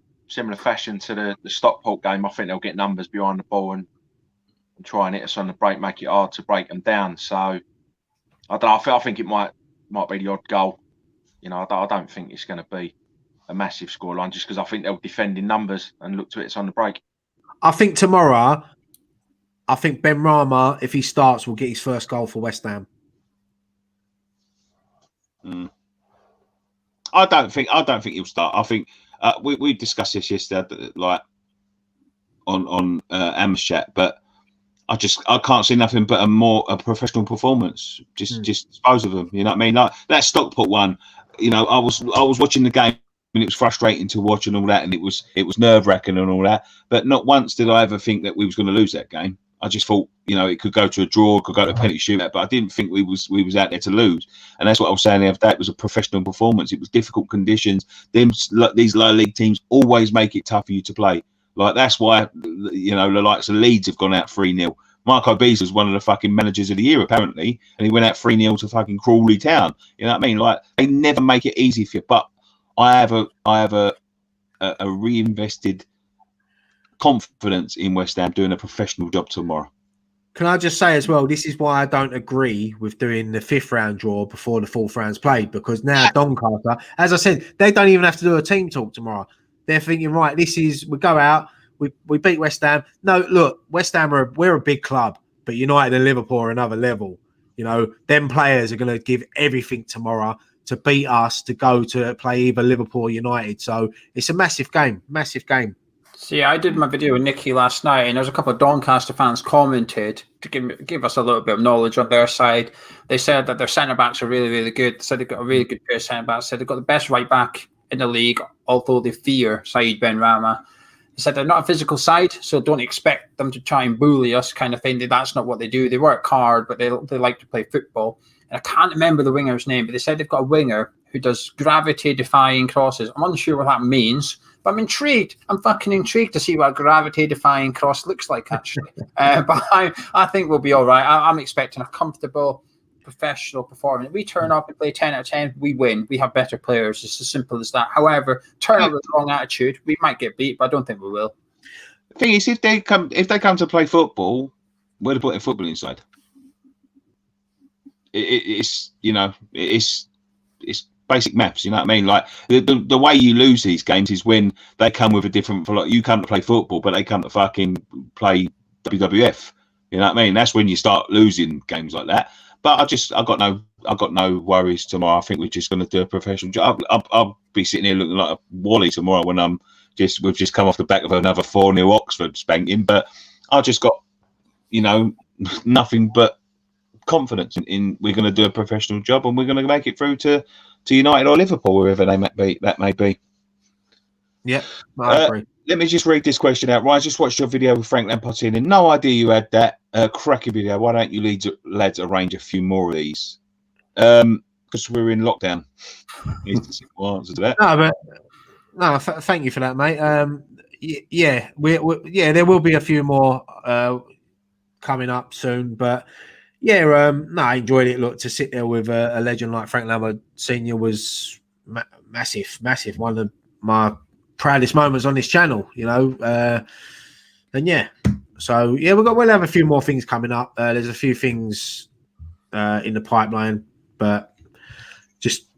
fashion to the Stockport game. I think they'll get numbers behind the ball and try and hit us on the break, make it hard to break them down. So I don't know. I think it might be the odd goal. I don't think it's going to be a massive scoreline just because I think they'll defend in numbers and look to hit us on the break. I think tomorrow, Ben Rama, if he starts, will get his first goal for West Ham. I don't think he'll start. I think we discussed this yesterday, like on Am's chat, but I can't see nothing but a professional performance. Just dispose of them. You know what I mean? Like that Stockport one. I was watching the game and it was frustrating to watch and all that, and it was nerve wracking and all that. But not once did I ever think that we was going to lose that game. I just thought, it could go to a draw, it could go to a penalty shootout, but I didn't think we was out there to lose. And that's what I was saying the other day. It was a professional performance. It was difficult conditions. These low league teams always make it tough for you to play. Like that's why, the likes of Leeds have gone out 3-0. Marco Bees was one of the fucking managers of the year, apparently, and he went out 3-0 to fucking Crawley Town. You know what I mean? Like they never make it easy for you. But I have a reinvested confidence in West Ham doing a professional job tomorrow. Can I just say as well, this is why I don't agree with doing the 5th round draw before the 4th round's played, because now Doncaster, as I said, they don't even have to do a team talk tomorrow. They're thinking, right, we go out, we beat West Ham. No, look, West Ham we're a big club, but United and Liverpool are another level. Them players are going to give everything tomorrow to beat us, to go to play either Liverpool or United. So it's a massive game. See, I did my video with Nicky last night, and there's a couple of Doncaster fans commented to give us a little bit of knowledge on their side. They said that their centre-backs are really, really good. They said they've got a really good pair of centre-backs. Said they've got the best right-back in the league, although they fear Saeed Benrahma. They said they're not a physical side, so don't expect them to try and bully us kind of thing. That's not what they do. They work hard, but they like to play football. And I can't remember the winger's name, but they said they've got a winger who does gravity-defying crosses. I'm unsure what that means, but I'm intrigued. I'm fucking intrigued to see what a gravity-defying cross looks like, actually. But I think we'll be all right. I'm expecting a comfortable, professional performance. If we turn up and play 10 out of 10, we win. We have better players. It's as simple as that. However, turn up with the wrong attitude, we might get beat, but I don't think we will. The thing is, if they come to play football, we're to put football inside. It's basic maths, you know what I mean? Like the way you lose these games is when they come with a different. Like you come to play football, but they come to fucking play WWF. You know what I mean? That's when you start losing games like that. But I got no worries tomorrow. I think we're just going to do a professional job. I'll be sitting here looking like a Wally tomorrow when we've just come off the back of another 4-0 Oxford spanking. But I just got nothing but confidence in we're going to do a professional job and we're going to make it through to United or Liverpool, wherever that may be. Yeah, I agree. Let me just read this question out. Right, I just watched your video with Frank Lampard in. No idea you had that cracking video. Why don't you lads arrange a few more of these? Because we're in lockdown. Here's the simple answer to that. Thank you for that, mate. Yeah, there will be a few more coming up soon, but. Yeah, I enjoyed it. Look, to sit there with a legend like Frank Lampard Senior was massive. One of my proudest moments on this channel, and yeah, so yeah, we'll have a few more things coming up. There's a few things in the pipeline, but just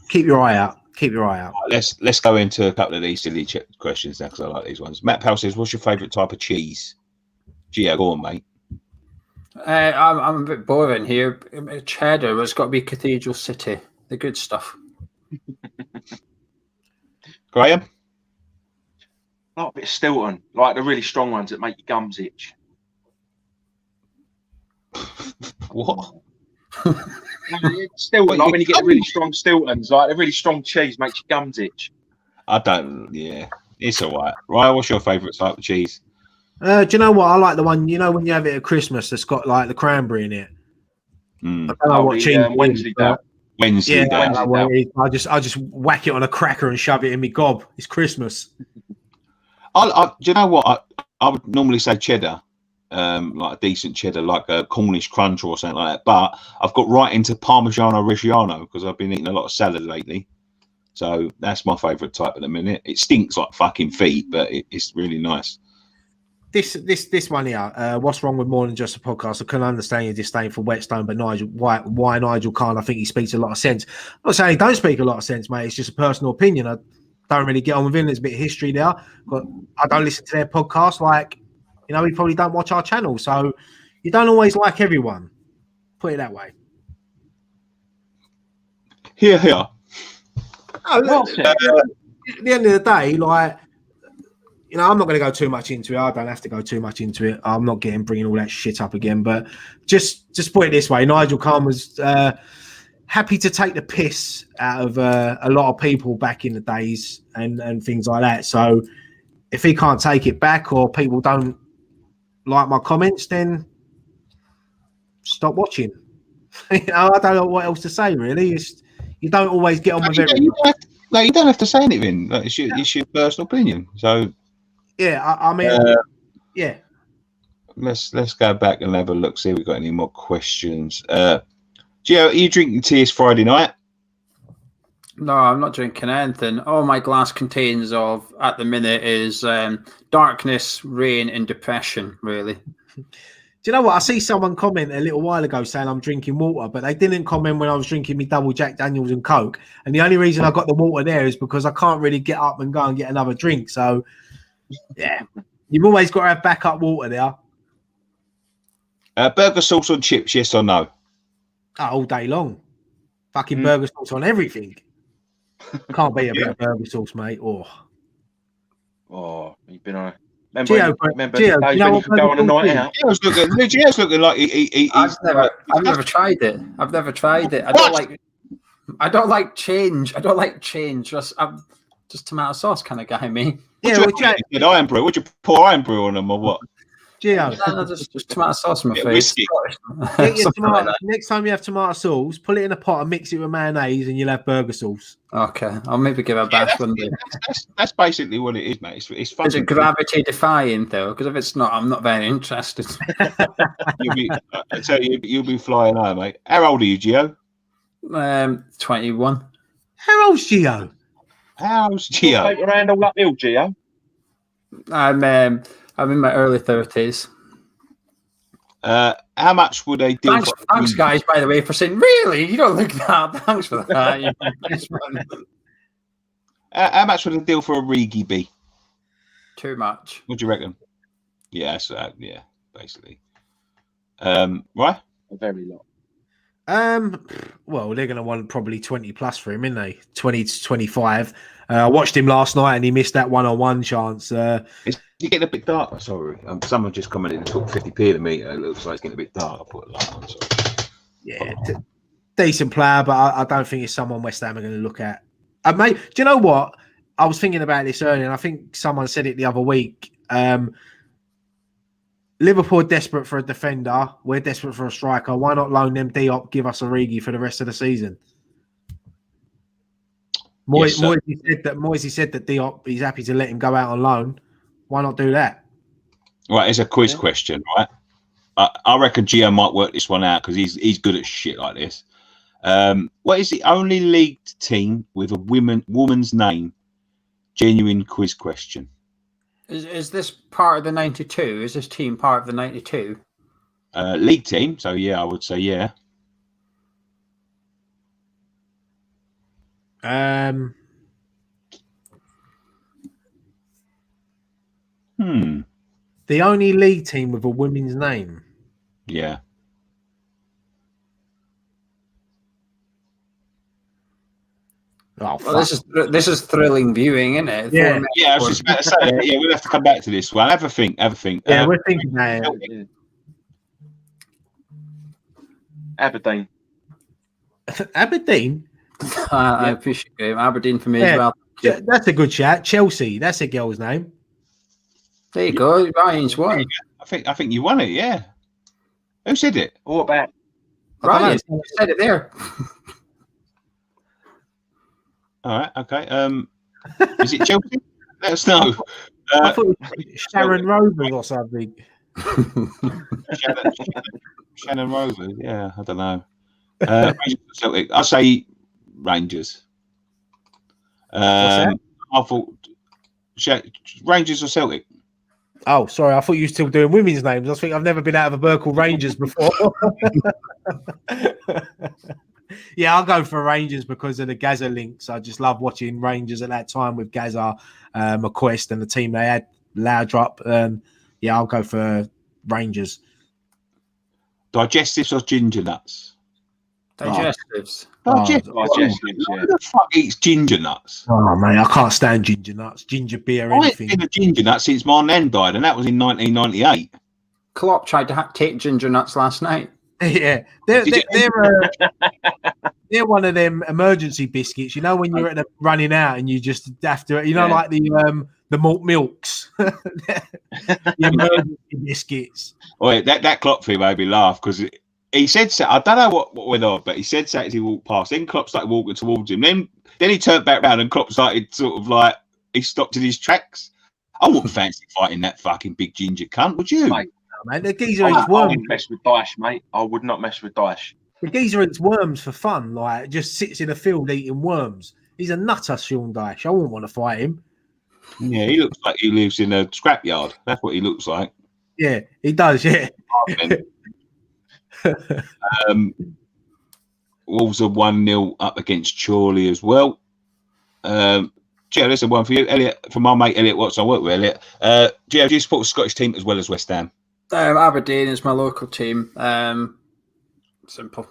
keep your eye out. keep your eye out. Let's go into a couple of these silly questions now because I like these ones. Matt Powell says, "What's your favourite type of cheese?" Gio, go on, mate. I'm a bit boring here. Cheddar, but it's got to be Cathedral City. The good stuff. Graham? I like a bit of Stilton, like the really strong ones that make your gums itch. What? Stilton, like when you get the really strong Stiltons, like the really strong cheese makes your gums itch. I don't. Yeah, it's all right. Ryan, what's your favourite type of cheese? Do you know what? I like the one, when you have it at Christmas that's got like the cranberry in it. I don't know what cheese. Wensleydale. I just whack it on a cracker and shove it in my gob. It's Christmas. Do you know what? I would normally say cheddar, like a decent cheddar, like a Cornish crunch or something like that. But I've got right into Parmigiano Reggiano because I've been eating a lot of salad lately. So that's my favourite type at the minute. It stinks like fucking feet, but it's really nice. This one here. What's wrong with more than just a podcast? I couldn't understand your disdain for Whetstone, but Nigel, why Nigel can't? I think he speaks a lot of sense. I'm not saying he don't speak a lot of sense, mate. It's just a personal opinion. I don't really get on with him. There's a bit of history there, but I don't listen to their podcast. Like, we probably don't watch our channel, so you don't always like everyone. Put it that way. Here. At the end of the day, like, I'm not going to go too much into it. I don't have to go too much into it. I'm not bringing all that shit up again. But just put it this way: Nigel Khan was happy to take the piss out of a lot of people back in the days and things like that. So if he can't take it back or people don't like my comments, then stop watching. I don't know what else to say. Really, you don't always get on with everything. You don't have to say anything. Like, it's your personal opinion. So. Yeah, I mean, yeah. Let's go back and have a look. See if we've got any more questions. Gio, are you drinking tea this Friday night? No, I'm not drinking anything. All my glass contains of at the minute is darkness, rain, and depression. Really. Do you know what? I see someone comment a little while ago saying I'm drinking water, but they didn't comment when I was drinking me double Jack Daniels and Coke. And the only reason I got the water there is because I can't really get up and go and get another drink. So. Yeah, you've always got to have backup water there. Burger sauce on chips, yes or no? All day long. Fucking burger sauce on everything. Can't beat a bit of burger sauce, mate. Oh, you've been on. Remember Gio, days when you could go on a night out? Gio's looking like he's I've never tried it. I've never tried it. I don't like change. Just tomato sauce kind of guy, me. Yeah, would you pour iron brew on them or what? Gio. No, just tomato sauce on my face. Whiskey. Next time you have tomato sauce, pull it in a pot and mix it with mayonnaise, and you'll have burger sauce. Okay, I'll maybe give it a bash one day. That's basically what it is, mate. It's fun. Is it gravity defying though? Because if it's not, I'm not very interested. I tell you, you'll be flying high, mate. How old are you, Gio? 21. How old's Gio? How's Gio? Take around all uphill, Gio. I'm in my early 30s. How much would they do? Thanks, guys, by the way, for saying, really? You don't look that. Thanks for that. How much would a deal for a Rigi be? Too much. What do you reckon? Yeah, basically. Right? A very lot. Well, they're going to want probably 20 plus for him, isn't they? 20 to 25. I watched him last night and he missed that one-on-one chance. Is he getting a bit dark? Sorry, someone just commented and took 50p to me. It looks like it's getting a bit dark. I put a light on. Sorry. Yeah, decent player, but I don't think it's someone West Ham are going to look at. Mate, do you know what? I was thinking about this earlier, and I think someone said it the other week. Liverpool are desperate for a defender. We're desperate for a striker. Why not loan them Diop, give us Origi for the rest of the season? Moisey said that Diop, he's happy to let him go out on loan. Why not do that? Right, it's a quiz question, right? I reckon Gio might work this one out because he's good at shit like this. What is the only league team with a woman's name? Genuine quiz question. Is this part of the 92? Is this team part of the 92? League team. So, yeah, I would say, yeah. The only league team with a women's name. Yeah. Oh, well, this is thrilling viewing, isn't it? Yeah. Yeah, I was just about to say that. Yeah, we'll have to come back to this one. Have a think. Yeah, we're thinking about it. Aberdeen. Aberdeen? I appreciate it. Aberdeen for me as well. That's a good shout. Chelsea, that's a girl's name. There you go. Ryan's won. I think you won it, yeah. Who said it? What about Ryan said it there. All right, okay. Is it Chelsea? Let us know. I thought it was Sharon Rovers or something. Shannon Rovers, yeah, I don't know. Celtic. I say Rangers. I thought Rangers or Celtic. Oh, sorry. I thought you were still doing women's names. I think I've never been out of a Burkle Rangers before. Yeah, I'll go for Rangers because of the Gaza links. I just love watching Rangers at that time with Gaza, McQuest, and the team they had, Loudrop. Yeah, I'll go for Rangers. Digestives or ginger nuts? Digestives. Digestives, yeah. Who the fuck eats ginger nuts? Oh, man, I can't stand ginger nuts, ginger beer, anything. I ain't been a ginger nut since my nan died, and that was in 1998. Klopp tried to take ginger nuts last night. Yeah, they're one of them emergency biscuits. You know, when you're running out and you just have to, like the malt milks, the emergency biscuits. Oh, that Klopp thing made me laugh because he said, I don't know what went on, but he said as he walked past. Then Klopp started walking towards him. Then he turned back around and Klopp started sort of like he stopped in his tracks. I wouldn't fancy fighting that fucking big ginger cunt, would you? Mate, man, the geezer I eats worms. wouldn't mess with Daesh, mate. I would not mess with Daesh. The geezer eats worms for fun, like just sits in a field eating worms. He's a nutter, Sean Daesh. I wouldn't want to fight him. Yeah, he looks like he lives in a scrapyard. That's what he looks like. Yeah, he does. Yeah. Wolves are 1-0 up against Chorley as well. Gio, there's a one for you, Elliot. From my mate Elliot Watson. I work with Elliot. Gio, do you support the Scottish team as well as West Ham? Aberdeen is my local team. Simple.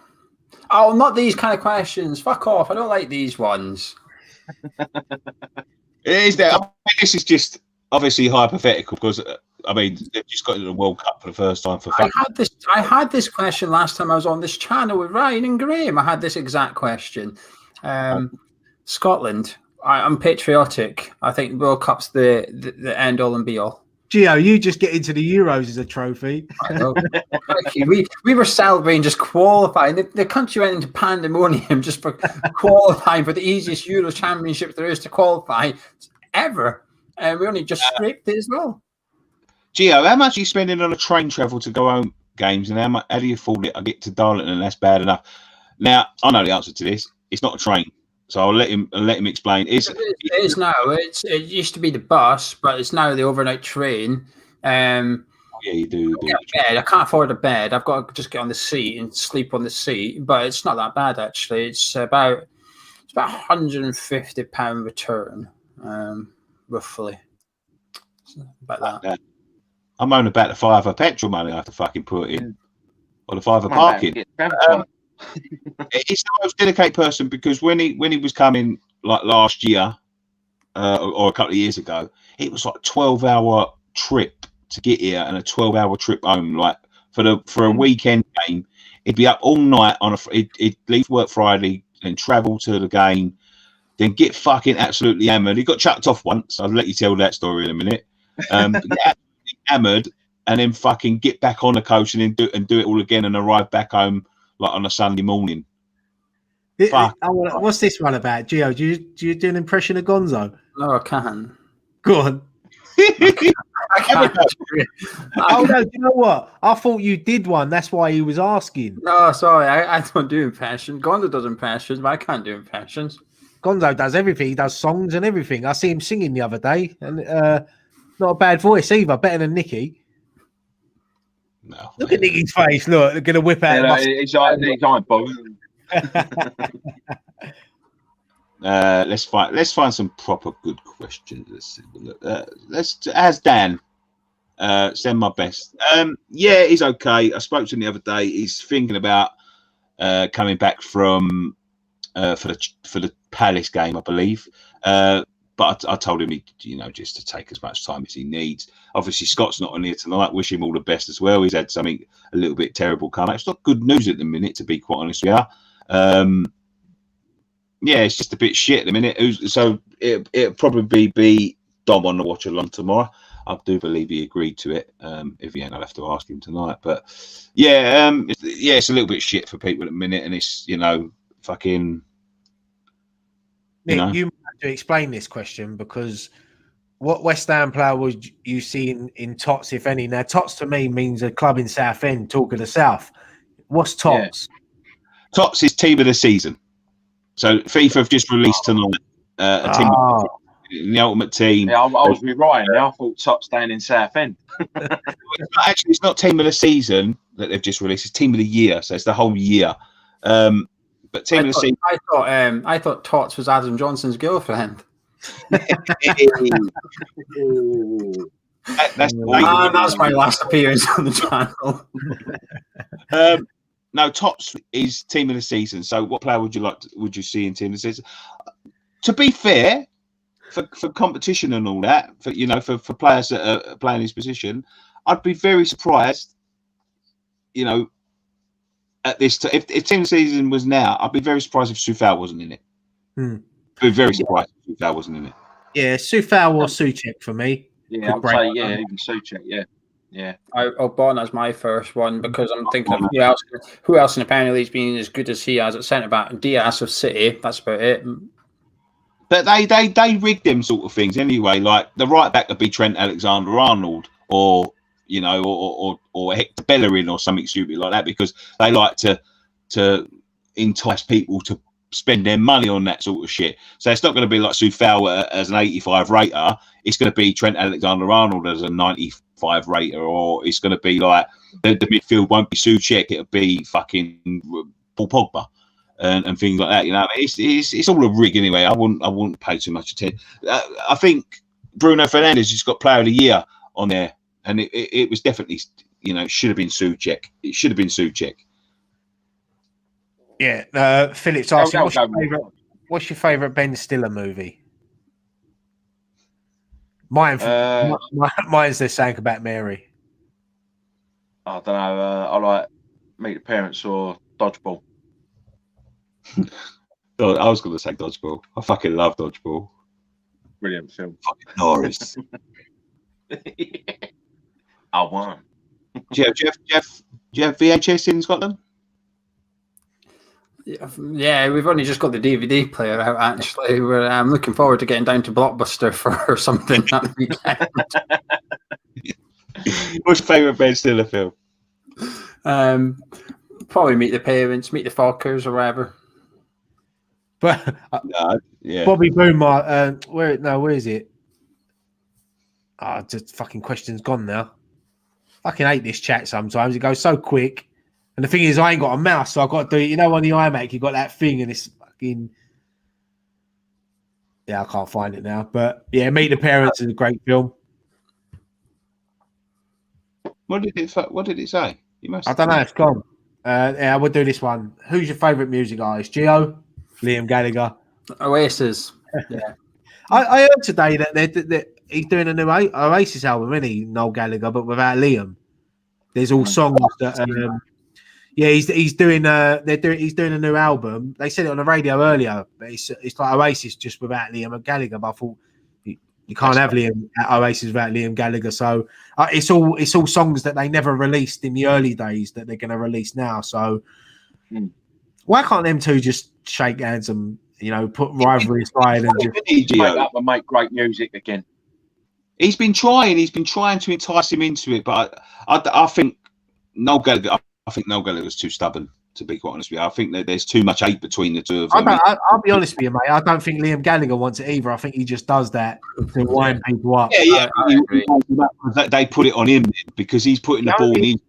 Oh, not these kind of questions. Fuck off. I don't like these ones. This is just obviously hypothetical because they've just got into the World Cup for the first time for fun. I had this question last time I was on this channel with Ryan and Graham. I had this exact question. Scotland. I'm patriotic. I think World Cup's the end all and be all. Gio, you just get into the Euros as a trophy. I know. we were celebrating just qualifying. The country went into pandemonium just for qualifying for the easiest Euro Championship there is to qualify ever. And we only just scraped it as well. Gio, how much are you spending on a train travel to go home games and how do you afford it? I get to Darlington and that's bad enough. Now, I know the answer to this. It's not a train. So I'll let him explain. It is now. It used to be the bus, but it's now the overnight train. Yeah, you do. Bed. I can't afford a bed. I've got to just get on the seat and sleep on the seat. But it's not that bad actually. It's about £150 return, roughly. About that. I'm moaning about the £5 petrol money I have to fucking put in, or the £5 parking. He's the most dedicated person because when he was coming like last year or a couple of years ago, it was like a 12-hour trip to get here and a 12-hour trip home. Like for a weekend game, he'd be up all night he'd leave work Friday and travel to the game, then get fucking absolutely hammered. He got chucked off once. I'll let you tell that story in a minute. Get absolutely hammered and then fucking get back on the coach and then do it all again and arrive back home like on a Sunday morning. What's this one about, Gio? Do you do an impression of Gonzo? No, I can. Go on. I can't. Oh no! Do you know what? I thought you did one. That's why he was asking. No, sorry, I don't do impressions. Gonzo does impressions, but I can't do impressions. Gonzo does everything. He does songs and everything. I see him singing the other day, and not a bad voice either. Better than Nicky. No. Look at Nicky's face. Look, they're gonna whip out. He's like Bowen. Let's find some proper good questions. Let's ask Dan. Send my best. Yeah, he's okay. I spoke to him the other day. He's thinking about coming back from for the Palace game, I believe. But I told him, just to take as much time as he needs. Obviously, Scott's not on here tonight. Wish him all the best as well. He's had something a little bit terrible come out. It's not good news at the minute, to be quite honest with you. Yeah, it's just a bit shit at the minute. So it'll probably be Dom on the watch along tomorrow. I do believe he agreed to it. If he ain't, I'll have to ask him tonight. But yeah, it's a little bit shit for people at the minute, and it's fucking. Nick, you might have to explain this question, because what West Ham player would you see in Tots, if any? Now, Tots to me means a club in Southend, talk of the South. What's Tots? Yeah. Tots is team of the season. So FIFA have just released tonight a team, the ultimate team. Yeah, I was with Ryan. I thought Tots down in Southend. Actually, it's not team of the season that they've just released. It's team of the year. So it's the whole year. But team of the season. I thought Tots was Adam Johnson's girlfriend. That's my last appearance on the channel. No, Tots is team of the season. So, what player would you see in team of the season? To be fair, for competition and all that, for players that are playing his position, I'd be very surprised. At this, if team of the season was now, I'd be very surprised if Soufal wasn't in it. I'd be very surprised if Soufal wasn't in it. Yeah, Soufal or Souček for me. Yeah, I'd say even Souček. Yeah. Ogbonna's my first one, because I'm thinking of who else in the Premier League's been as good as he has at centre back. Diaz of City, that's about it. But they rigged them sort of things anyway. Like the right back would be Trent Alexander-Arnold, or or Hector Bellerin or something stupid like that, because they like to entice people to spend their money on that sort of shit. So it's not going to be like Soufal as an 85 rater. It's going to be Trent Alexander-Arnold as a 95 rater, or it's going to be like the midfield won't be Souček, it'll be fucking Paul Pogba and things like that. It's all a rig anyway. I wouldn't pay too much attention. I think Bruno Fernandes has got Player of the Year on there, and it was definitely it should have been Souček. It should have been Souček. Yeah, Philip's asking, what's your favourite Ben Stiller movie? Mine's The Sank About Mary. I don't know. I like Meet the Parents or Dodgeball. I was going to say Dodgeball. I fucking love Dodgeball. Brilliant film. Fucking Norris. I won. Do you have VHS in Scotland? Yeah, we've only just got the DVD player out, actually. I'm looking forward to getting down to Blockbuster for something that weekend. What's your favourite Ben Stiller film? Probably Meet the Parents, Meet the Fockers, or whatever. But yeah. Bobby Boomer, where is it? Just fucking question's gone now. Fucking hate this chat sometimes. It goes so quick. And the thing is, I ain't got a mouse, so I've got to do it. On the iMac, you got that thing, and it's fucking. Yeah, I can't find it now. But yeah, Meet the Parents is a great film. What did it say? I don't know. It's gone. Yeah, we'll do this one. Who's your favourite music artist? Gio, Liam Gallagher, Oasis. Yeah. I heard today that he's doing a new Oasis album, isn't he, Noel Gallagher, but without Liam. There's all songs that. Yeah, he's doing a new album. They said it on the radio earlier, but it's like Oasis just without Liam Gallagher. But I thought you can't have Liam Oasis without Liam Gallagher. So it's all songs that they never released in the early days that they're going to release now. So why can't them two just shake hands and put rivalry aside and just make up and make great music again? He's been trying to entice him into it, but I think Noel Gallagher. I think Noel Gallagher's too stubborn, to be quite honest with you. I think that there's too much hate between the two of them. I'll be honest with you, mate. I don't think Liam Gallagher wants it either. I think he just does that to wind people up. Yeah. They put it on him because he's putting the ball in.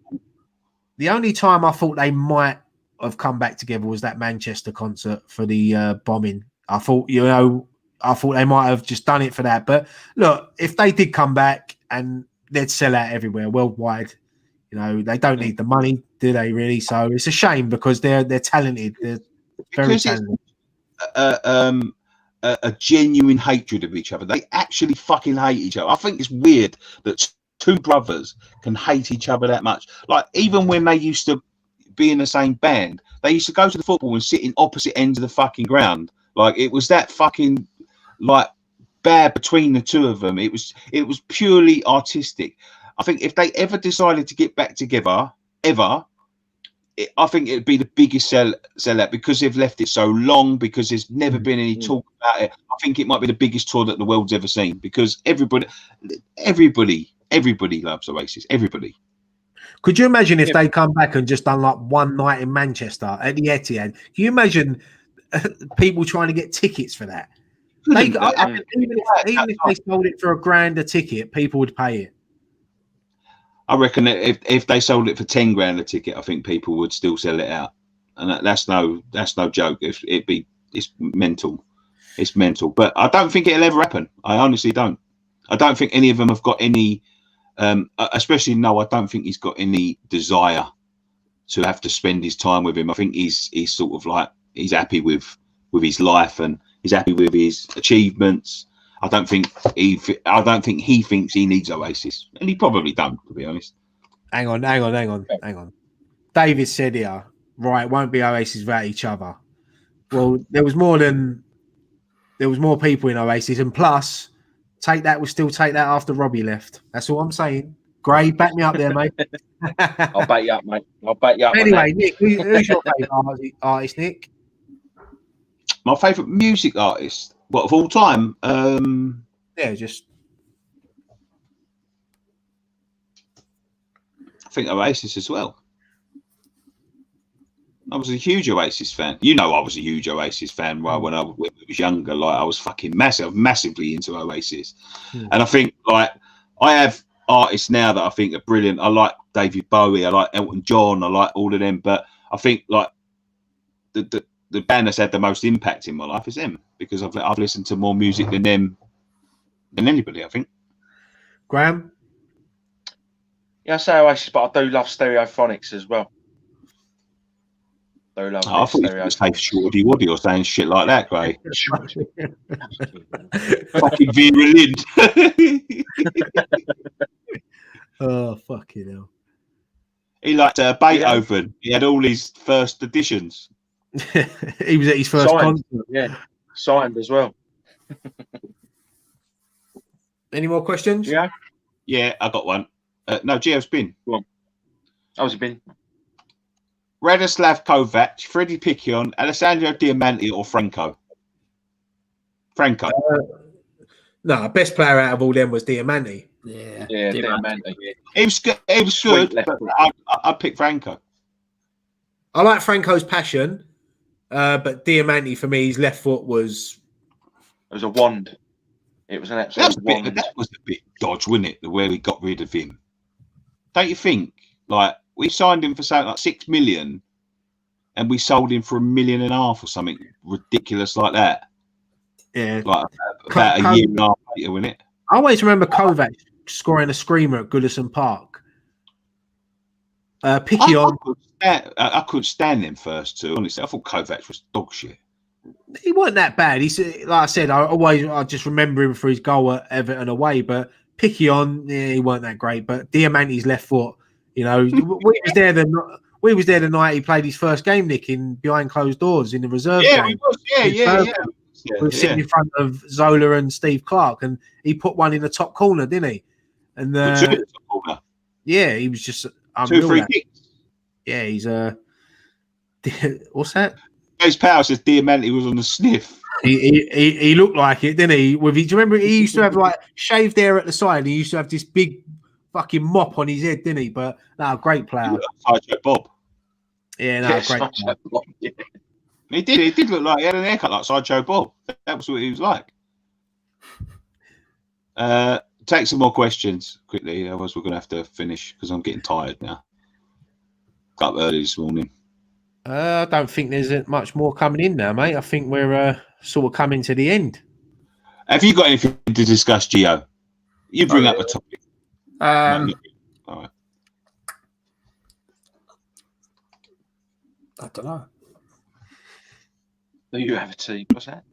The only time I thought they might have come back together was that Manchester concert for the bombing. I thought they might have just done it for that. But look, if they did come back and they'd sell out everywhere worldwide. You know, they don't need the money, do they? Really? So it's a shame because they're talented. They're very talented. A genuine hatred of each other. They actually fucking hate each other. I think it's weird that two brothers can hate each other that much. Like, even when they used to be in the same band, they used to go to the football and sit in opposite ends of the fucking ground. Like, it was that fucking like bad between the two of them. It was purely artistic. I think if they ever decided to get back together, I think it'd be the biggest sellout because they've left it so long, because there's never been any talk about it. I think it might be the biggest tour that the world's ever seen, because everybody loves Oasis. Everybody. Could you imagine if they come back and just done like one night in Manchester at the Etihad? Can you imagine people trying to get tickets for that? Even if they sold it for $1,000 a ticket, people would pay it. I reckon that if they sold it for $10,000 a ticket, I think people would still sell it out, and that's no joke. It's mental, it's mental. But I don't think it'll ever happen. I honestly don't. I don't think any of them have got any, especially I don't think he's got any desire to have to spend his time with him. I think he's sort of like he's happy with his life and he's happy with his achievements. I don't think he thinks he needs Oasis, and he probably don't, to be honest. Hang on. David said here, right, won't be Oasis without each other. Well, there was more people in Oasis, and plus, would still take that after Robbie left. That's all I'm saying. Gray, back me up there, mate. I'll back you up, mate. I'll back you up. Anyway, Nick, who's your favourite artist, Nick? My favourite music artist. What, of all time? Yeah, just. I think Oasis as well. I was a huge Oasis fan. You know, I was a huge Oasis fan when I was younger. Like, I was fucking massively into Oasis. And I think, like, I have artists now that I think are brilliant. I like David Bowie. I like Elton John. I like all of them. But I think, like, the band that's had the most impact in my life is them, because I've listened to more music than them than anybody, I think. Graham? Yeah, I say Oasis, but I do love Stereophonics as well. I thought you were saying Shorty Woody or saying shit like that, Gray. Fucking Vera Lynn. Oh, fucking hell. He liked Beethoven. He had all his first editions. He was at his first concert. Yeah, signed as well. Any more questions? Yeah, I got one. No, Gio's been. Go on. I was a bin. Radoslav Kovac, Freddie Piccion, Alessandro Diamanti, or Franco? Franco. No, best player out of all them was Diamanti. Yeah, Diamanti. He was good, but I'd pick Franco. I like Franco's passion, but Diamanti, for me, his left foot was... It was a wand. It was an absolute wand. That was a bit dodge, wasn't it, the way we got rid of him? Don't you think? Like, we signed him for something like 6 million, and we sold him for $1.5 million or something ridiculous like that. Yeah, like about a year and a half later, wasn't it? I always remember Kovac scoring a screamer at Goodison Park. Piccion, I couldn't stand them first two. Honestly, I thought Kovac was dog shit. He wasn't that bad. He's like I said, I just remember him for his goal at Everton away. But Piccion, he weren't that great. But Diamanti's left foot. You know, we was there the night he played his first game, Nick, in behind closed doors in the reserve game. We was. We were sitting in front of Zola and Steve Clark, and he put one in the top corner, didn't he? And yeah, he was just 2-3 kicks. Yeah, he's what's that? His power says Diamanti was on the sniff. He looked like it, didn't he? Do you remember he used to have like shaved hair at the side? And he used to have this big fucking mop on his head, didn't he? But no, great player. Sideshow Bob. Yeah, no, great player. Bob, yeah. He did look like he had an haircut like Sideshow Bob. That was what he was like. Take some more questions quickly, otherwise we're going to have to finish because I'm getting tired now. Got up early this morning. I don't think there's much more coming in now, mate. I think we're sort of coming to the end. Have you got anything to discuss, Gio? You bring up a topic. All right. I don't know. Do you have a tea? What's that?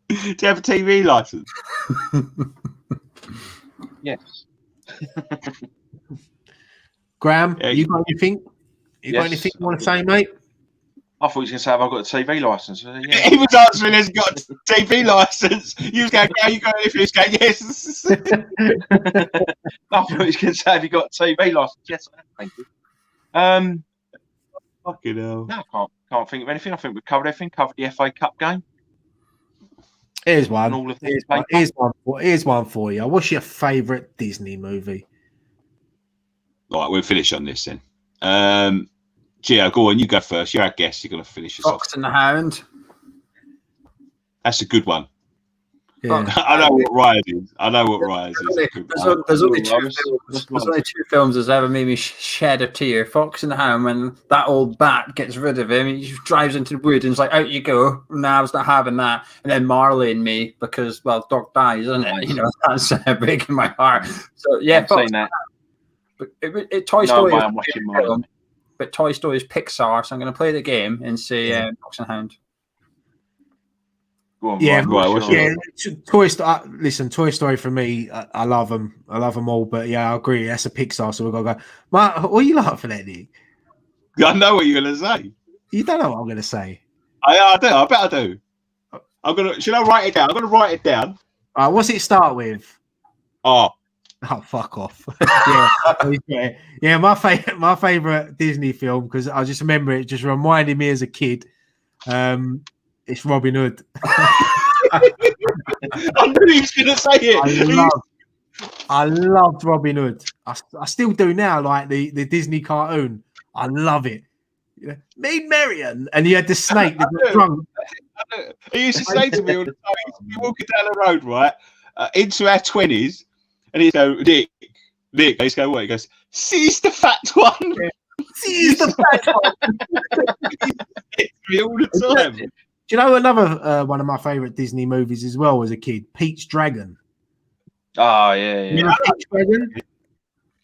Do you have a TV license? Yes. Graham, Yeah, you got anything? Got anything you want to say, mate? I thought he was going to say, have I got a TV license? Yeah. He was answering, has he got a TV license? You was going, yeah, you got anything? He was going, yes. I thought he was going to say, have you got a TV license? Yes, I have, thank you. Fucking hell. No, I can't think of anything. I think we've covered everything. Covered the FA Cup game. Here's one. And all of Here's one for you. What's your favourite Disney movie? Right, we'll finish on this then. Gio, go on, you go first. You're our guest. You're going to finish this Fox off. and the Hound. That's a good one. Yeah. I know what Ryan is. There's only two films. There's only two films that's ever made me shed a tear. Fox and the Hound, when that old bat gets rid of him, he just drives into the wood and it's like, out you go. Nah, I was not having that. And then Marley and Me, because, well, Doc dies, isn't it? You know, that's breaking my heart. So, yeah, I've Fox seen that. But Toy Story. I'm watching Marley. But Toy Story is Pixar, so I'm going to play the game and say Fox and Hound. Go on, Yeah, Ryan, Toy Story. Listen, Toy Story for me, I love them. I love them all. But yeah, I agree. That's a Pixar, so we've got to go. Mark, what are you laughing at, Nick? I know what you're going to say. You don't know what I'm going to say. I do. I bet I do. Should I write it down? I'm going to write it down. All right, what's it start with? Oh, fuck off. yeah. My favorite Disney film, because I just remember it just reminded me as a kid. It's Robin Hood. I knew he was going to say it. I loved Robin Hood. I still do now, like the Disney cartoon. I love it. Mean Marion, and you had the snake that got drunk. He used to say to me all the time, he'd be walking down the road, right, into our 20s, and he'd go, Nick, he'd go, what? He goes, seize the fat one. Seize the fat one. All the time. Do you know another one of my favourite Disney movies as well as a kid? Pete's Dragon. Oh, yeah. You know Pete's Dragon?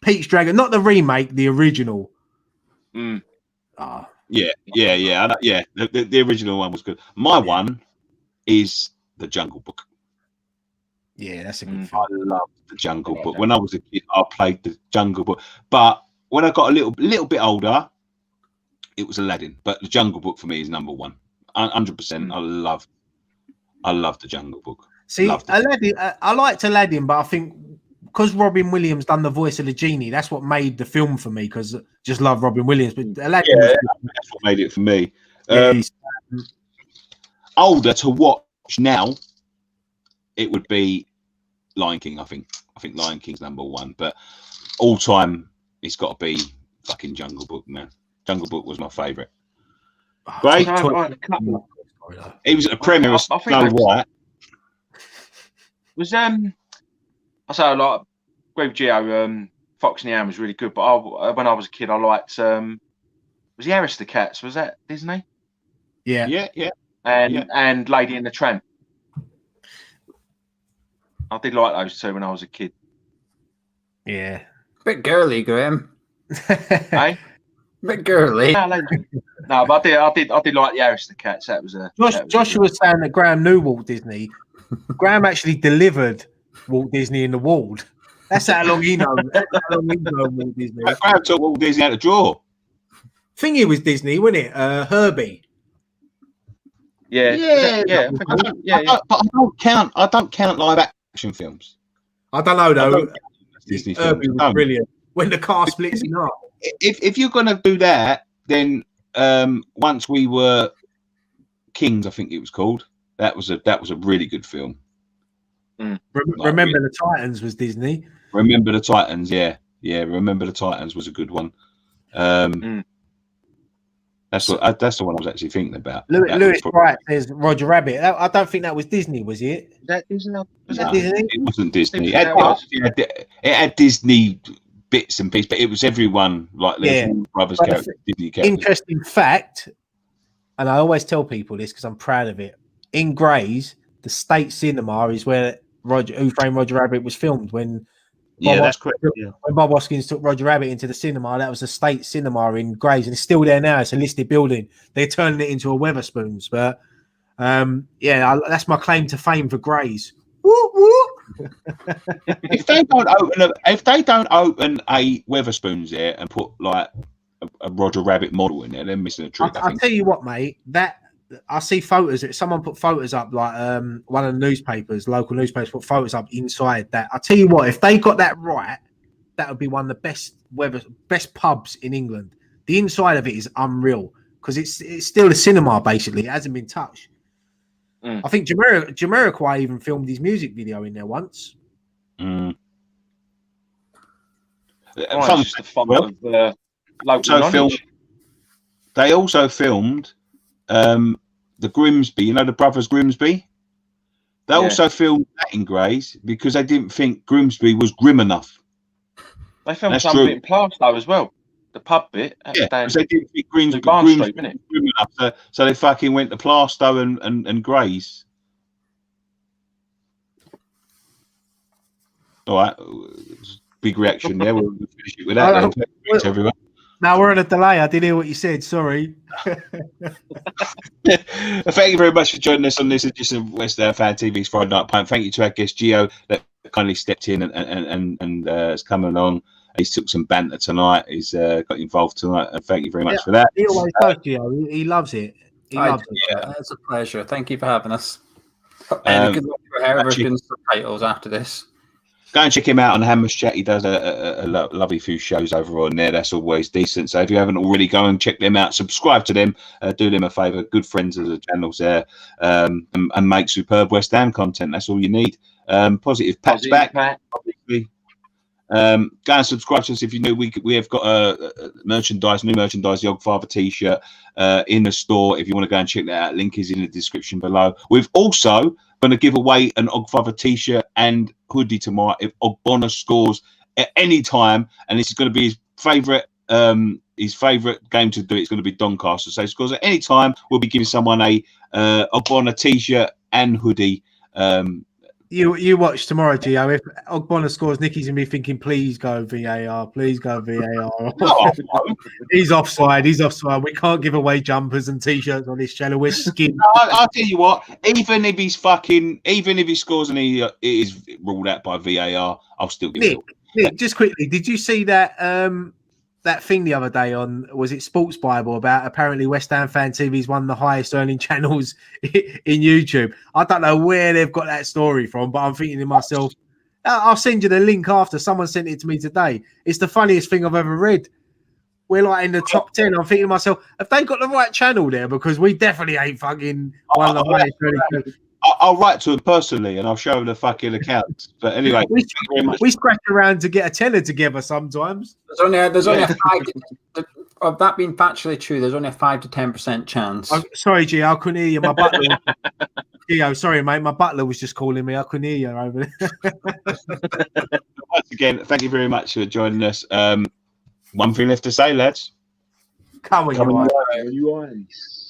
Pete's Dragon, not the remake, the original. Mm. Oh. Yeah. The original one was good. My one is The Jungle Book. Yeah, that's a good film. I love The Jungle Book. When I was a kid, I played The Jungle Book. But when I got a little bit older, it was Aladdin. But The Jungle Book for me is number one. 100%. I love The Jungle Book. See, Aladdin. I liked Aladdin, but I think because Robin Williams done the voice of the genie, that's what made the film for me. Because I just love Robin Williams, but Aladdin. Yeah, that's what made it for me. Yeah, older to watch now, it would be Lion King. I think Lion King's number one, but all time it's got to be fucking Jungle Book, man. Jungle Book was my favourite. Great. He was at the premiere of Snow White. Was I say like agree with Gio, Fox and the Hound was really good, but when I was a kid I liked was the Aristocats, was that Disney? Yeah. And Lady and the Tramp. I did like those two when I was a kid. Yeah. Bit girly, Graham. Hey? Bit girly. No, but I did like the Aristocats. That was a Joshua was saying that Graham knew Walt Disney. Graham actually delivered Walt Disney in the ward. That's how long he knows. That's how long he knows Walt Disney. Graham took Walt Disney out of draw. Thingy was Disney, wasn't it? Herbie. Yeah. But I don't count live action films. I don't know though. Disney Herbie films. was brilliant. When the car splits in half. If you're gonna do that, then Once We Were Kings, I think it was called. That was a really good film. Remember the Titans was Disney. Remember the Titans, yeah. Remember the Titans was a good one. That's the one I was actually thinking about. Lewis Wright says Roger Rabbit. I don't think that was Disney, was it? That Disney? Disney? It wasn't Disney. It had Disney bits and pieces, but it was everyone like Brothers characters, Disney characters. Interesting fact, and I always tell people this because I'm proud of it. In Grays, the State Cinema is where Who Framed Roger Rabbit was filmed when. That's correct. Yeah. When Bob Hoskins took Roger Rabbit into the cinema, that was the State Cinema in Grays, and it's still there now. It's a listed building. They're turning it into a Weatherspoons, but that's my claim to fame for Grays. Woo, woo. if they don't open a Weatherspoons there and put like a Roger Rabbit model in there, they're missing a trick. I'll tell you what, mate. That I see photos. Someone put photos up, like one of the newspapers, local newspapers, put photos up inside that. I'll tell you what, if they got that right, that would be one of the best pubs in England. The inside of it is unreal because it's still a cinema basically. It hasn't been touched. I think Jamiroquai even filmed his music video in there once. They also filmed the Grimsby, the brothers Grimsby. They also filmed that in Grays because they didn't think Grimsby was grim enough. They filmed something in Plaistow as well. The pub bit. Because they didn't think Grimsby was grim enough. So they fucking went to Plaistow and Grays. All right. Big reaction there. We'll finish it with that. Thanks, everyone. Now we're on a delay. I didn't hear what you said. Sorry. Thank you very much for joining us on this edition of West Ham Fan TV's Friday Night Pint. Thank you to our guest Gio that kindly stepped in and has come along. He's took some banter tonight. He's got involved tonight. And thank you very much for that. He always does, Gio. He loves it. Loves it. Yeah, it's a pleasure. Thank you for having us. And good luck for whoever's doing subtitles after this. Go and check him out on Hammer's Chat. He does a lovely few shows over on there. That's always decent. So if you haven't already, go and check them out. Subscribe to them. Do them a favour. Good friends of the channels there. And make superb West Ham content. That's all you need. Positive Pat's back. Obviously. Go and subscribe to us if you know. We have got a new merchandise, the Ogfather t-shirt in the store. If you want to go and check that out, link is in the description below. We've also going to give away an Ogfather t-shirt and hoodie tomorrow if Ogbonna scores at any time, and this is going to be his favourite game to do. It's going to be Doncaster. So he scores at any time. We'll be giving someone a Ogbonna t-shirt and hoodie. You watch tomorrow, Gio. If Ogbonna scores, Nicky's gonna be thinking, "Please go VAR, please go VAR." He's offside. He's offside. We can't give away jumpers and t-shirts on this channel. We're skinned. I'll tell you what. Even if he scores and he is ruled out by VAR, I'll still give it. Nick, just quickly, did you see that that thing the other day on, was it Sports Bible, about apparently West Ham Fan TV's one of the highest earning channels in YouTube? I don't know where they've got that story from, but I'm thinking to myself, I'll send you the link after. Someone sent it to me today. It's the funniest thing I've ever read. We're like in the top 10. I'm thinking to myself, have they got the right channel there? Because we definitely ain't fucking one of the highest earning channels. I'll write to him personally and I'll show him the fucking accounts. But anyway, we scratch around to get a tenner together sometimes. There's only a 5 of that being factually true. There's only a 5 to 10% chance. Sorry, Gio, I couldn't hear you. My butler. Gio, sorry, mate. My butler was just calling me. I couldn't hear you over there. Once again, thank you very much for joining us. One thing left to say, lads. Come on, you eyes.